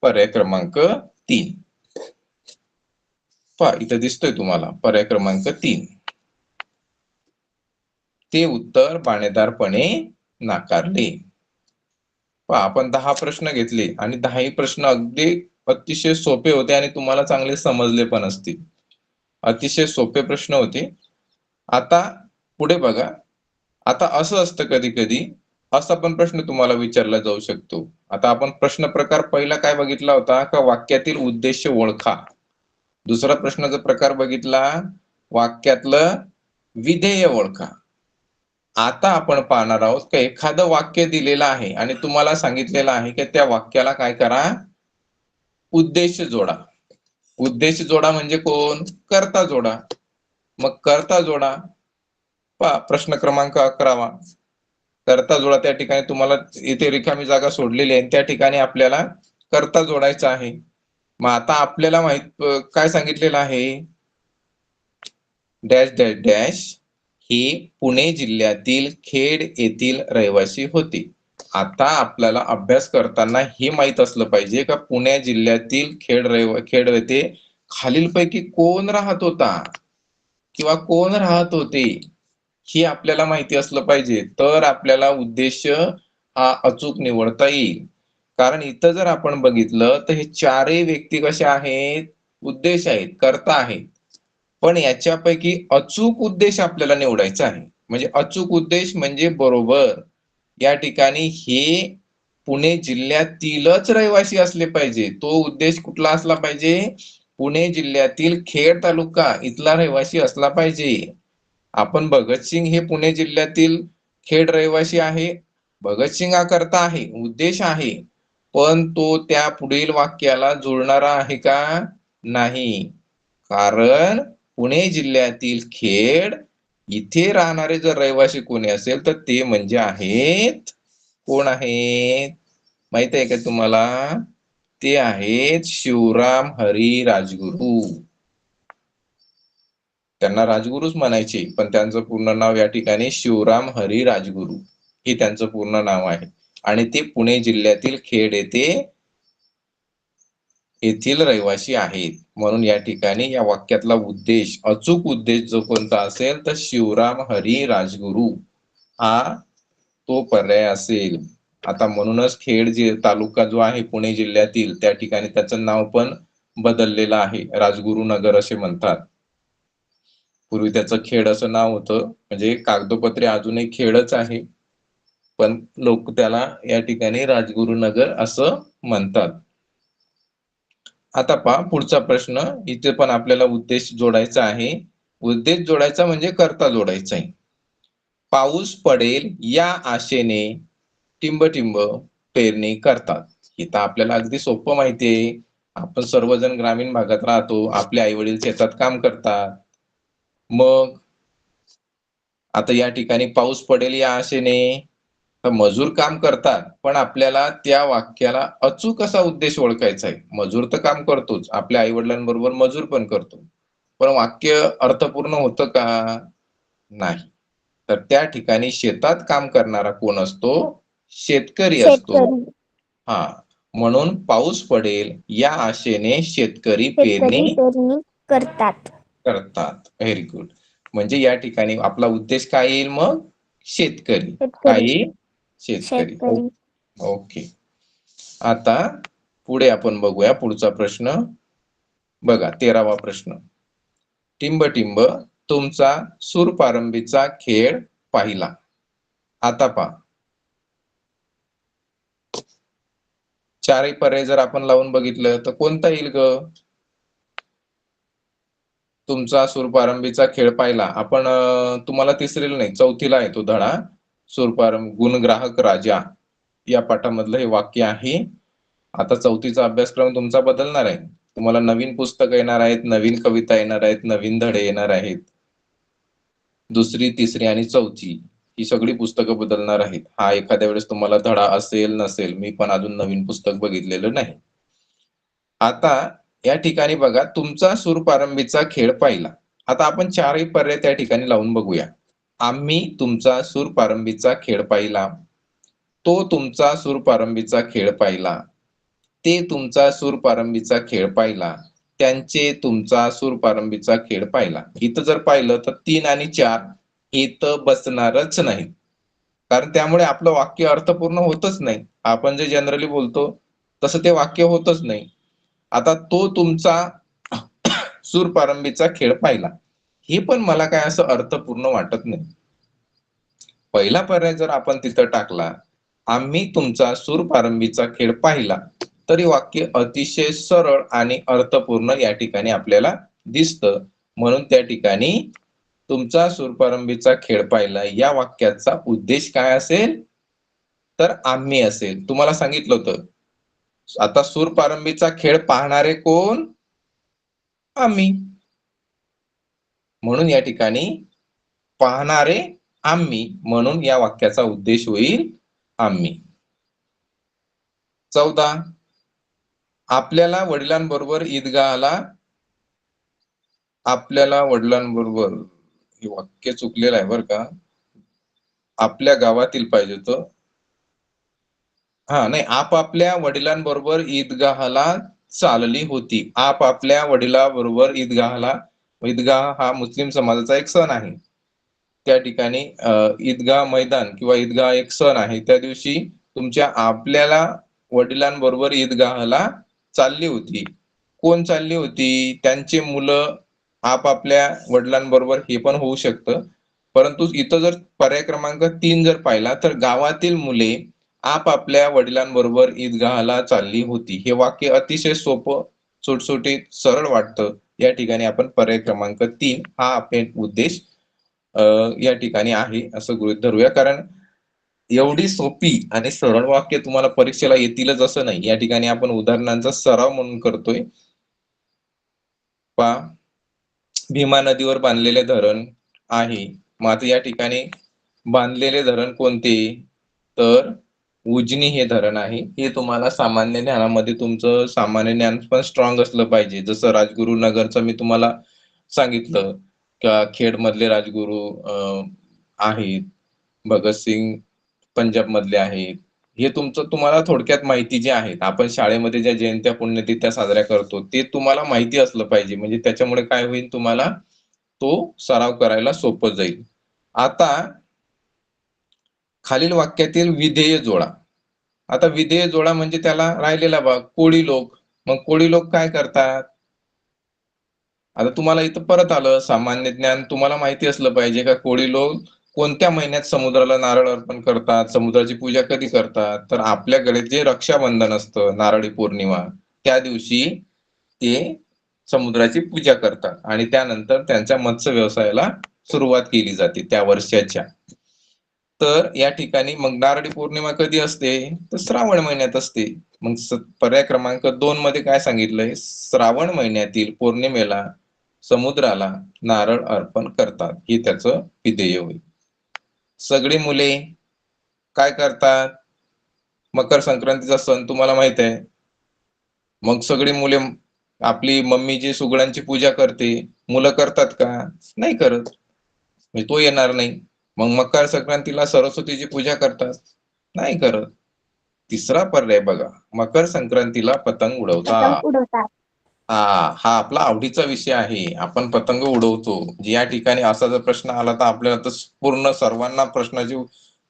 पर्याय क्रमांक 3. पहा, इथं दिसतोय तुम्हाला पर्याय क्रमांक 3. ते उत्तर बाणेदारपणे नाकारले. पहा, आपण 10 प्रश्न घेतले आणि 10ही प्रश्न अगदी अतिशय सोपे होते आणि तुम्हाला चांगले समजले पण असतील. अतिशय सोपे प्रश्न होते. आता पुढे बघा. आता असं असतं कधी कधी असा पण प्रश्न तुम्हाला विचारला जाऊ शकतो. आता आपण प्रश्न प्रकार पहिला काय बघितला होता? का वाक्यातील उद्देश ओळखा. दुसरा प्रश्नाचा प्रकार बघितला, वाक्यातलं विधेय ओळखा. आता आपण पाहणार आहोत की एखादं वाक्य दिलेलं आहे आणि तुम्हाला सांगितलेलं आहे की त्या वाक्याला काय करा? उद्देश जोडा. उद्देश जोडा म्हणजे कोण? कर्ता जोडा. मग कर्ता जोडा. पहा, प्रश्न क्रमांक 11. कर्ता जोडा. त्या ठिकाणी तुम्हाला इथे रिकामी जागा सोडलेली आहे, त्या ठिकाणी आपल्याला कर्ता जोडायचा आहे. मग आता आपल्याला माहित काय सांगितलेलं आहे? डॅश डॅश डॅश हे पुणे जिल्ह्यातील खेड येथील रहिवासी होते. आता आपल्याला अभ्यास करताना हे माहित असलं पाहिजे का पुणे जिल्ह्यातील खेड येथे खालीलपैकी कोण राहत होता किंवा कोण राहत होते हे आपल्याला माहिती असलं पाहिजे. तर आपल्याला उद्देश हा अचूक निवडता येईल. कारण इथं जर आपण बघितलं तर हे चारही व्यक्ती कशा आहेत? उद्देश आहेत, कर्ता आहेत. पण याच्यापैकी अचूक उद्देश आपल्याला निवडायचा आहे. म्हणजे अचूक उद्देश म्हणजे बरोबर. या ठिकाणी हे पुणे जिल्ह्यातीलच रहिवासी असले पाहिजे. तो उद्देश कुठला असला पाहिजे? पुणे जिल्ह्यातील खेड तालुका इथला रहिवासी असला पाहिजे. आपण भगतसिंग हे पुणे जिल्ह्यातील खेड रहिवासी आहे. भगतसिंग हा कर्ता आहे, उद्देश आहे. पण तो त्या पुढील वाक्याला जुळणारा आहे का? नाही. कारण पुणे जिल्ह्यातील खेड इथे राहणारे जर रहिवासी कोणी असेल तर ते म्हणजे आहेत, कोण आहेत? माहित आहे का तुम्हाला? ते आहेत शिवराम हरी राजगुरू. त्यांना राजगुरूच म्हणायचे, पण त्यांचं पूर्ण नाव या ठिकाणी शिवराम हरी राजगुरू हे त्यांचं पूर्ण नाव आहे. आणि ते पुणे जिल्ह्यातील खेड येथील रहिवासी आहेत. म्हणून या ठिकाणी या वाक्यातला उद्देश, अचूक उद्देश जो कोणता असेल तर शिवराम हरी राजगुरू हा तो पर्याय असेल. आता म्हणूनच खेड जे तालुका जो आहे पुणे जिल्ह्यातील, त्या ठिकाणी त्याचं नाव पण बदललेलं आहे, राजगुरुनगर असे म्हणतात. पूर्वी त्याचं खेड असं नाव होतं, म्हणजे कागदोपत्री अजूनही खेडच आहे, पण लोक त्याला या ठिकाणी राजगुरुनगर असं म्हणतात. आता पहा पुढचा प्रश्न, इथे पण आपल्याला उद्देश जोडायचा आहे. उद्देश जोडायचा म्हणजे कर्ता जोडायचा आहे. पाऊस पडेल या आशेने टिंब पेरणी करतात. हे तर आपल्याला अगदी सोपं माहिती आहे. आपण सर्वजण ग्रामीण भागात राहतो, आपले आई वडील शेतात काम करतात. मग आता या ठिकाणी पाऊस पडेल या आशेने मजूर काम करतात, पण आपल्याला त्या वाक्याला अचूक असा उद्देश ओळखायचा आहे. मजूर तर काम करतोच, आपल्या आई वडिलांबरोबर मजूर पण करतो, पण वाक्य अर्थपूर्ण होतं का? नाही. तर त्या ठिकाणी शेतात काम करणारा कोण असतो? शेतकरी असतो. शेतकरी हा, म्हणून पाऊस पडेल या आशेने शेतकरी पेरणी पेरणी करतात. Very good. म्हणजे या ठिकाणी आपला उद्देश काय येईल मग? शेतकरी. काय येईल? शेतकरी. ओके. आता पुढे आपण बघूया पुढचा प्रश्न. बघा 13वा प्रश्न. टिंब तुमचा सूरपारंबीचा खेळ पाहिला. आता पहा, चारही पर्याय जर आपण लावून बघितलं तर कोणता येईल ग? तुमचा सूरपारंबीचा खेळ पाहिला. आपण तुम्हाला तिसरीला नाही, चौथीला आहे तो धडा. गुणग्राहक राजा या पाठामधलं हे वाक्य आहे. आता चौथीचा अभ्यासक्रम तुमचा बदलणार आहे. तुम्हाला नवीन पुस्तक येणार आहेत, नवीन कविता येणार आहेत, नवीन धडे येणार आहेत. दुसरी, तिसरी आणि चौथी ही सगळी पुस्तकं बदलणार आहेत. हा एखाद्या वेळेस तुम्हाला धडा असेल नसेल, मी पण अजून नवीन पुस्तक बघितलेलं नाही. आता या ठिकाणी बघा, तुमचा सूरपारंबीचा खेळ पाहिला. आता आपण चारही पर्याय त्या ठिकाणी लावून बघूया. आम्ही तुमचा सूरपारंबीचा खेळ पाहिला. तो तुमचा सूरपारंबीचा खेळ पाहिला. ते तुमचा सूरपारंबीचा खेळ पाहिला. त्यांचे तुमचा सूरपारंबीचा खेळ पाहिला. इथं जर पाहिलं तर 3 आणि 4 इथं बसणारच नाही, कारण त्यामुळे आपलं वाक्य अर्थपूर्ण होतच नाही. आपण जे जनरली बोलतो तसं ते वाक्य होतच नाही. आता तो तुमचा सूरपारंबीचा खेळ पाहिला, हे पण मला काय असं अर्थपूर्ण वाटत नाही. पहिला पर्याय जर आपण तिथं टाकला, आम्ही तुमचा सूरपारंबीचा खेळ पाहिला, तरी वाक्य अतिशय सरळ आणि अर्थपूर्ण या ठिकाणी आपल्याला दिसतं. म्हणून त्या ठिकाणी तुमचा सूरपारंबीचा खेळ पाहिला या वाक्याचा उद्देश काय असेल तर आम्ही असेल. तुम्हाला सांगितलं होतं, आता सूरपारंबीचा खेळ पाहणारे कोण? आम्ही. म्हणून या ठिकाणी पाहणारे आम्ही, म्हणून या वाक्याचा उद्देश होईल आम्ही. 14. आपल्याला वडिलांबरोबर हे वाक्य चुकलेलं आहे बरं का. आपल्या गावातील पाहिजे होतं. नाही, आपापल्या वडिलांबरोबर ईदगाहला चालली होती. आपापल्या वडिलांबरोबर ईदगाह हा मुस्लिम समाजाचा एक सण आहे. त्या ठिकाणी ईदगाह मैदान किंवा ईदगाह एक सण आहे. त्या दिवशी तुमच्या आपल्याला वडिलांबरोबर ईदगाहला चालली होती. कोण चालली होती? त्यांचे मुलं आपापल्या वडिलांबरोबर, हे पण होऊ शकतं. परंतु इथं जर पर्याय क्रमांक 3 जर पाहिला तर गावातील मुले आपापल्या वडिलांबरोबर ईदगाहला चालली होती. हे वाक्य अतिशय सोपं, सुटसुटीत, सरळ वाटतं. या ठिकाणी आपण पर्याय क्रमांक 3 हा आपले उद्देश या ठिकाणी आहे असं गृहीत धरूया. कारण एवढी सोपी आणि सरळ वाक्य तुम्हाला परीक्षेला येतीलच असं नाही. या ठिकाणी आपण उदाहरणांचा सराव म्हणून करतोय. पहा, भीमा नदीवर बांधलेले धरण आहे. मग आता या ठिकाणी बांधलेले धरण कोणते? तर उजनी हे धरण आहे. हे तुम्हाला सामान्य ज्ञानामध्ये, तुमचं सामान्य ज्ञान पण स्ट्रॉंग असलं पाहिजे. जसं राजगुरुनगरचं मी तुम्हाला सांगितलं खेड मधले राजगुरू आहेत, भगतसिंग पंजाब मधले आहेत. हे तुम्हाला थोडक्यात माहिती जे आहेत, आपण शाळेमध्ये ज्या जयंत्या पुण्यतिथ्या साजऱ्या करतो ते तुम्हाला माहिती असलं पाहिजे. म्हणजे त्याच्यामुळे काय होईल, तुम्हाला तो सराव करायला सोपं जाईल. आता खालील वाक्यातील विधेय जोडा. आता विधेय जोडा म्हणजे त्याला राहिलेला भाग कोळी लोक. मग कोळी लोक काय करतात? आता तुम्हाला इथं परत आलं सामान्य ज्ञान. तुम्हाला माहिती असलं पाहिजे का कोळी लोक कोणत्या महिन्यात समुद्राला नारळ अर्पण करतात, समुद्राची पूजा कधी करतात? तर आपल्याकडे जे रक्षाबंधन असतं, नारळी पौर्णिमा, त्या दिवशी ते समुद्राची पूजा करतात आणि त्यानंतर त्यांच्या मत्स्य व्यवसायाला सुरुवात केली जाते त्या वर्षाच्या. तर या ठिकाणी मग नारळी पौर्णिमा कधी असते? तर श्रावण महिन्यात असते. मग पर्याय क्रमांक 2 मध्ये काय सांगितलंय? श्रावण महिन्यातील पौर्णिमेला समुद्राला नारळ अर्पण करतात, हे त्याचं विधेय होईल. सगळी मुले काय करतात? मकर संक्रांतीचा सण तुम्हाला माहित आहे. मग सगळी मुले आपली मम्मी जी सुगडांची पूजा करते, मुलं करतात का? नाही करत. म्हणजे तो येणार नाही. मग मकर संक्रांतीला सरस्वतीची पूजा करतात? नाही करत. तिसरा पर्याय बघा, मकर संक्रांतीला पतंग उडवतात. पतंग उडवतात. हा आपला आवडीचा विषय आहे. आपण पतंग उडवतो. या ठिकाणी असा जर प्रश्न आला तर आपल्याला तर पूर्ण सर्वांना प्रश्नाचे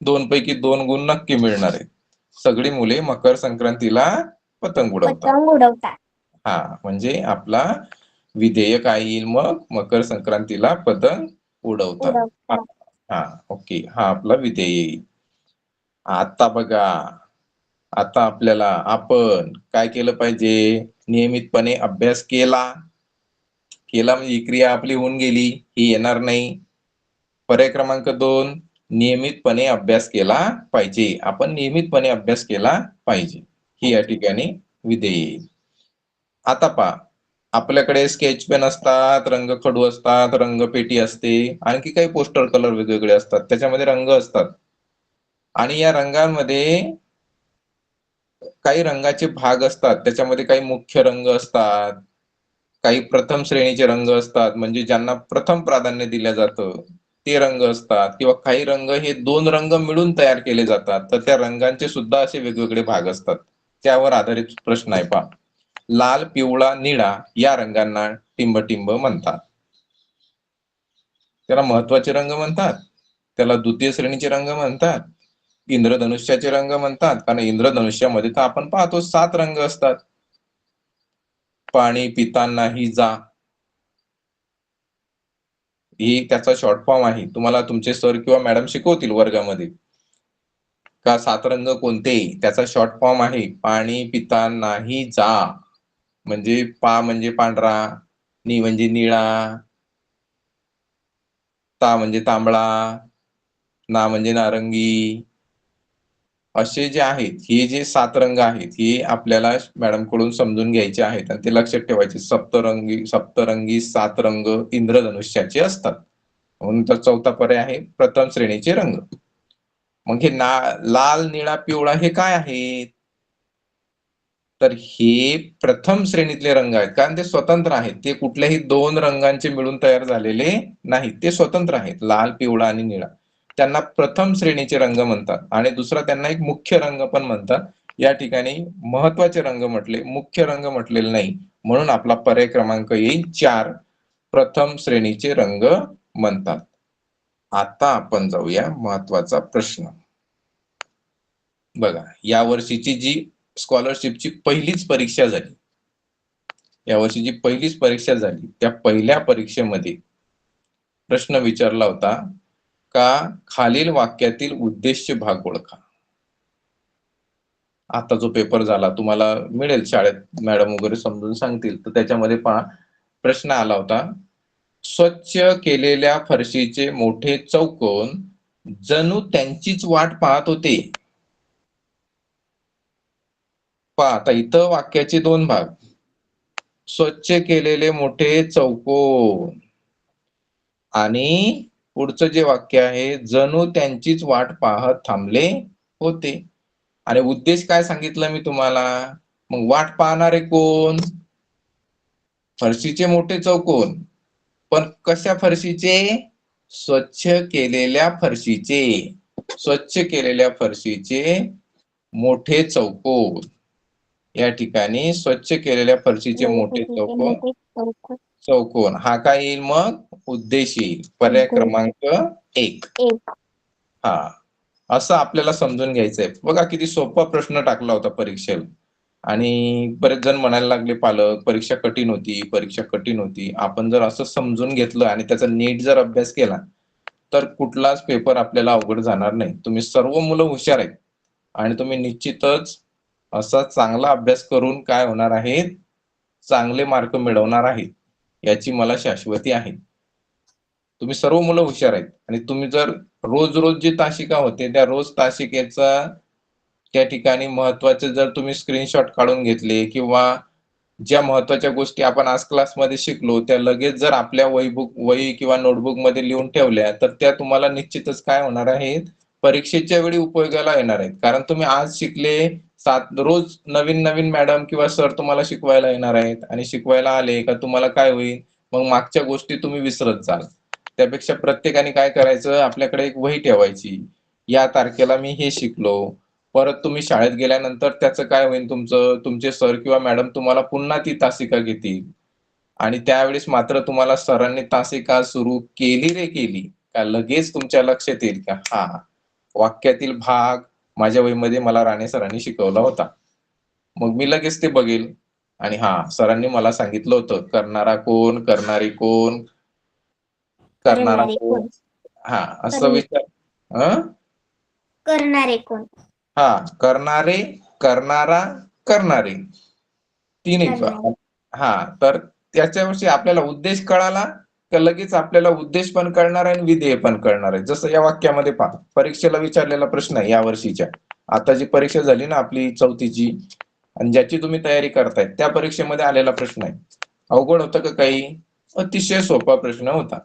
2 पैकी 2 गुण नक्की मिळणार आहेत. सगळी मुले मकर संक्रांतीला पतंग उडवतात. पतंग उडवतात. हा म्हणजे आपला विधेय काय येईल मग? मकर संक्रांतीला पतंग उडवतात. हा ओके, हा आपला विधेय येईल. आता बघा, आता आपल्याला आपण काय केलं पाहिजे? नियमितपणे अभ्यास केला म्हणजे ही क्रिया आपली होऊन गेली, ही येणार नाही. पर्याय क्रमांक 2, नियमितपणे अभ्यास केला पाहिजे. आपण नियमितपणे अभ्यास केला पाहिजे, ही या ठिकाणी विधेय येईल. आता पहा, आपल्याकडे स्केच पेन असतात, रंगखडू असतात, रंगपेटी असते, आणखी काही पोस्टर कलर वेगवेगळे असतात, त्याच्यामध्ये रंग असतात. आणि या रंगांमध्ये काही रंगाचे भाग असतात, त्याच्यामध्ये काही मुख्य रंग असतात, काही प्रथम श्रेणीचे रंग असतात, म्हणजे ज्यांना प्रथम प्राधान्य दिलं जातं ते रंग असतात, किंवा काही रंग हे 2 रंग मिळून तयार केले जातात, तर त्या रंगांचे सुद्धा असे वेगवेगळे भाग असतात. त्यावर आधारित प्रश्न आहे पहा. लाल, पिवळा, निळा या रंगांना टिंबटिंब म्हणतात. त्याला महत्वाचे रंग म्हणतात, त्याला द्वितीय श्रेणीचे रंग म्हणतात, इंद्रधनुष्याचे रंग म्हणतात. कारण इंद्रधनुष्यामध्ये तर आपण पाहतो 7 रंग असतात. पाणी पितानाही जा, ही त्याचा शॉर्ट फॉर्म आहे. तुम्हाला तुमचे सर किंवा मॅडम शिकवतील वर्गामध्ये का 7 रंग कोणते, त्याचा शॉर्ट फॉर्म आहे पाणी पितानाही जा. म्हणजे पा म्हणजे पांढरा, नी म्हणजे निळा, ता म्हणजे तांबडा, ना म्हणजे नारंगी. असे जे आहेत, हे जे 7 रंग आहेत, हे आपल्याला मॅडम कडून समजून घ्यायचे आहेत आणि ते लक्षात ठेवायचे. सप्तरंगी 7 रंग इंद्रधनुष्याचे असतात. म्हणून तर चौथा पर्याय आहे प्रथम श्रेणीचे रंग. मग हे लाल, निळा, पिवळा हे काय आहेत? तर हे प्रथम श्रेणीतले रंग आहेत, कारण ते स्वतंत्र आहेत. ते कुठल्याही 2 रंगांचे मिळून तयार झालेले नाहीत, ते स्वतंत्र आहेत. लाल, पिवळा आणि निळा त्यांना प्रथम श्रेणीचे रंग म्हणतात. आणि दुसरा त्यांना एक मुख्य रंग पण म्हणतात. या ठिकाणी महत्वाचे रंग म्हटले, मुख्य रंग म्हटलेले नाही, म्हणून आपला पर्याय क्रमांक येईल 4, प्रथम श्रेणीचे रंग म्हणतात. आता आपण जाऊया महत्वाचा प्रश्न. बघा, या वर्षीची जी स्कॉलरशिपची पहिलीच परीक्षा झाली, या वर्षी जी पहिलीच परीक्षा झाली, त्या पहिल्या परीक्षेमध्ये प्रश्न विचारला होता का खालील वाक्यातील उद्देश्य भाग ओळखा. आता जो पेपर झाला तुम्हाला मिळेल शाळेत, मॅडम वगैरे समजून सांगतील, तर त्याच्यामध्ये पहा प्रश्न आला होता, स्वच्छ केलेल्या फरशीचे मोठे चौकोन जणू त्यांचीच वाट पाहत होते. पहा आता इथं वाक्याचे 2 भाग, स्वच्छ केलेले मोठे चौकोन आणि पुढचं जे वाक्य आहे, जणू त्यांचीच वाट पाहत थांबले होते. आणि उद्देश काय सांगितलं मी तुम्हाला? मग वाट पाहणारे कोण? फरशीचे मोठे चौकोन. पण कशा फरशीचे? स्वच्छ केलेल्या फरशीचे. स्वच्छ केलेल्या फरशीचे मोठे चौकोन. या ठिकाणी स्वच्छ केलेल्या फरशीचे मोठे चौकोन हा काय येईल मग? उद्देश येईल. पर्याय क्रमांक 1. हा, असं आपल्याला समजून घ्यायचंय. बघा किती सोपा प्रश्न टाकला होता परीक्षेला. आणि बरेच जण म्हणायला लागले पालक परीक्षा कठीण होती, परीक्षा कठीण होती. आपण जर असं समजून घेतलं आणि त्याचा नीट जर अभ्यास केला तर कुठलाच पेपर आपल्याला अवघड जाणार नाही. तुम्ही सर्व मुलं हुशार आहेत आणि तुम्ही निश्चितच असा चांगला अभ्यास करून काय होणार आहेत? चांगले मार्क मिळवणार आहेत. याची मला शाश्वती आहे. तुम्ही सर्व मुलं हुशार आहेत आणि तुम्ही जर रोज रोज जी तासिका होते त्या रोज तासिकेचा त्या ठिकाणी महत्वाचे जर तुम्ही स्क्रीनशॉट काढून घेतले किंवा ज्या महत्वाच्या गोष्टी आपण आज क्लासमध्ये शिकलो त्या लगेच जर आपल्या वही किंवा नोटबुक मध्ये लिहून ठेवल्या तर त्या तुम्हाला निश्चितच काय होणार आहेत? परीक्षेच्या वेळी उपयोगाला येणार आहेत. कारण तुम्ही आज शिकले रोज नवीन नवीन मॅडम किंवा सर तुम्हाला शिकवायला येणार आहेत आणि शिकवायला आले का तुम्हाला काय होईल? मग मागच्या गोष्टी तुम्ही विसरत जाल. त्यापेक्षा प्रत्येकाने काय करायचं? आपल्याकडे एक वही ठेवायची. या तारखेला मी हे शिकलो. परत तुम्ही शाळेत गेल्यानंतर त्याचं काय होईल तुमचे सर किंवा मॅडम तुम्हाला पुन्हा ती तासिका घेतील आणि त्यावेळेस मात्र तुम्हाला सरांनी तासिका सुरू केली रे केली का लगेच तुमच्या लक्षात येईल का हा वाक्यातील भाग माझ्या वहीमध्ये मला राणे सरांनी शिकवला होता. मग मी लगेच ते बघेल आणि हा सरांनी मला सांगितलं होतं करणारा कोण, करणारी कोण, करणारा कोण. हा असं विचार करणारे कोण? हा करणारे, करणारा, करणारे तिन्ही. हा तर त्याच्याविषयी आपल्याला उद्देश कळाला तर लगेच आपल्याला उद्देश पण कळणार आहे आणि विधेय पण कळणार आहे. जसं या वाक्यामध्ये पहा, परीक्षेला विचारलेला प्रश्न आहे या वर्षीच्या. आता जी परीक्षा झाली ना आपली 4थीची आणि ज्याची तुम्ही तयारी करताय त्या परीक्षेमध्ये आलेला प्रश्न आहे. अवघड होतं का काही? अतिशय सोपा प्रश्न होता.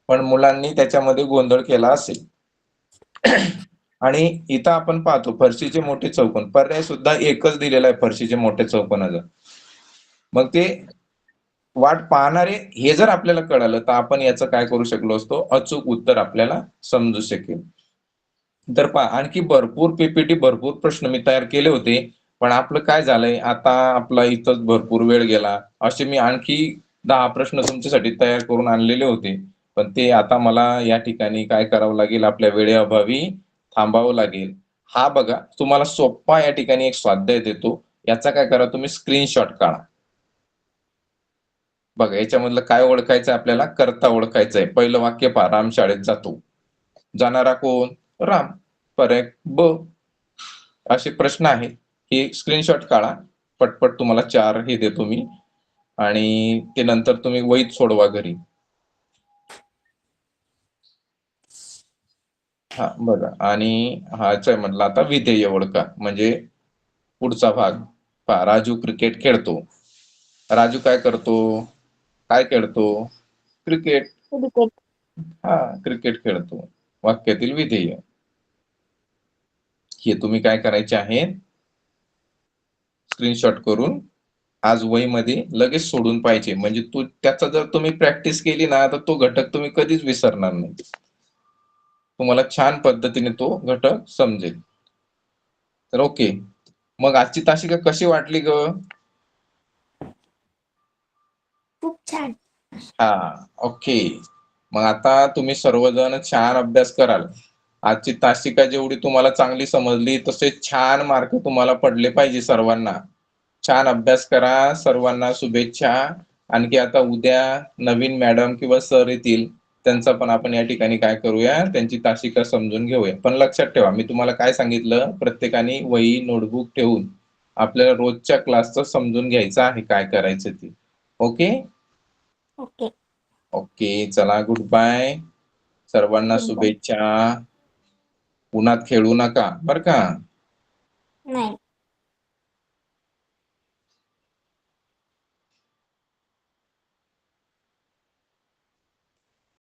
पण मुलांनी त्याच्यामध्ये गोंधळ केला असेल. आणि इथं आपण पाहतो फरशीचे मोठे चौकोन. पर्याय सुद्धा एकच दिलेला आहे फरशीचे मोठे चौकोनाचा. मग ते वाट पाहणारे हे जर आपल्याला कळालं तर आपण याचं काय करू शकलो असतो? अचूक उत्तर आपल्याला समजू शकेल. तर पहा आणखी भरपूर पीपीटी भरपूर प्रश्न मी तयार केले होते. पण आपलं काय झालंय आता आपला इथंच भरपूर वेळ गेला. असे मी आणखी 10 प्रश्न तुमच्यासाठी तयार करून आणलेले होते. पण ते आता मला या ठिकाणी काय करावं लागेल? आपल्या वेळेअभावी थांबावं लागेल. हा बघा तुम्हाला सोप्पा या ठिकाणी एक स्वाध्याय देतो. याचा काय करा तुम्ही स्क्रीनशॉट काढा. बघा याच्यामधलं काय ओळखायचं आपल्याला? कर्ता ओळखायचंय. पहिलं वाक्य पहा, राम शाळेत जातो. जाणारा कोण? राम. पर्याय ब. असे प्रश्न आहेत. हे स्क्रीनशॉट काढा. पटपट तुम्हाला 4 हे देतो मी आणि ते नंतर तुम्ही वहीत सोडवा घरी. हा बघा आणि हाच आहे म्हटलं आता विधेय ओळखा म्हणजे पुढचा भाग पहा. राजू क्रिकेट खेळतो. राजू काय करतो? काय खेळतो? क्रिकेट. हा क्रिकेट खेळतो. वाक्यातील विधेय हे तुम्ही काय करायचे आहे? स्क्रीनशॉट करून आज वहीमध्ये लगेच सोडून पाहिजे. म्हणजे त्याचा जर तुम्ही प्रॅक्टिस केली ना तर तो घटक तुम्ही कधीच विसरणार नाही. तुम्हाला छान पद्धतीने तो घटक समजेल. तर ओके, मग आजची तासिका कशी वाटली ग? खूप छान. हा ओके, मग आता तुम्ही सर्वजण छान अभ्यास कराल. आजची तासिका जेवढी तुम्हाला चांगली समजली तसे छान मार्क तुम्हाला पडले पाहिजे सर्वांना. छान अभ्यास करा. सर्वांना शुभेच्छा. आणखी आता उद्या नवीन मॅडम किंवा सर येतील त्यांचा पण आपण या ठिकाणी काय करूया? त्यांची तासिका समजून घेऊया. पण लक्षात ठेवा मी तुम्हाला काय सांगितलं? प्रत्येकाने वही नोटबुक ठेवून आपल्याला रोजच्या क्लासचं समजून घ्यायचं आहे काय करायचं ते. Okay okay. ओके चला गुड बाय. सर्वांना शुभेच्छा. उन्हात खेळू नका बर का? नाही.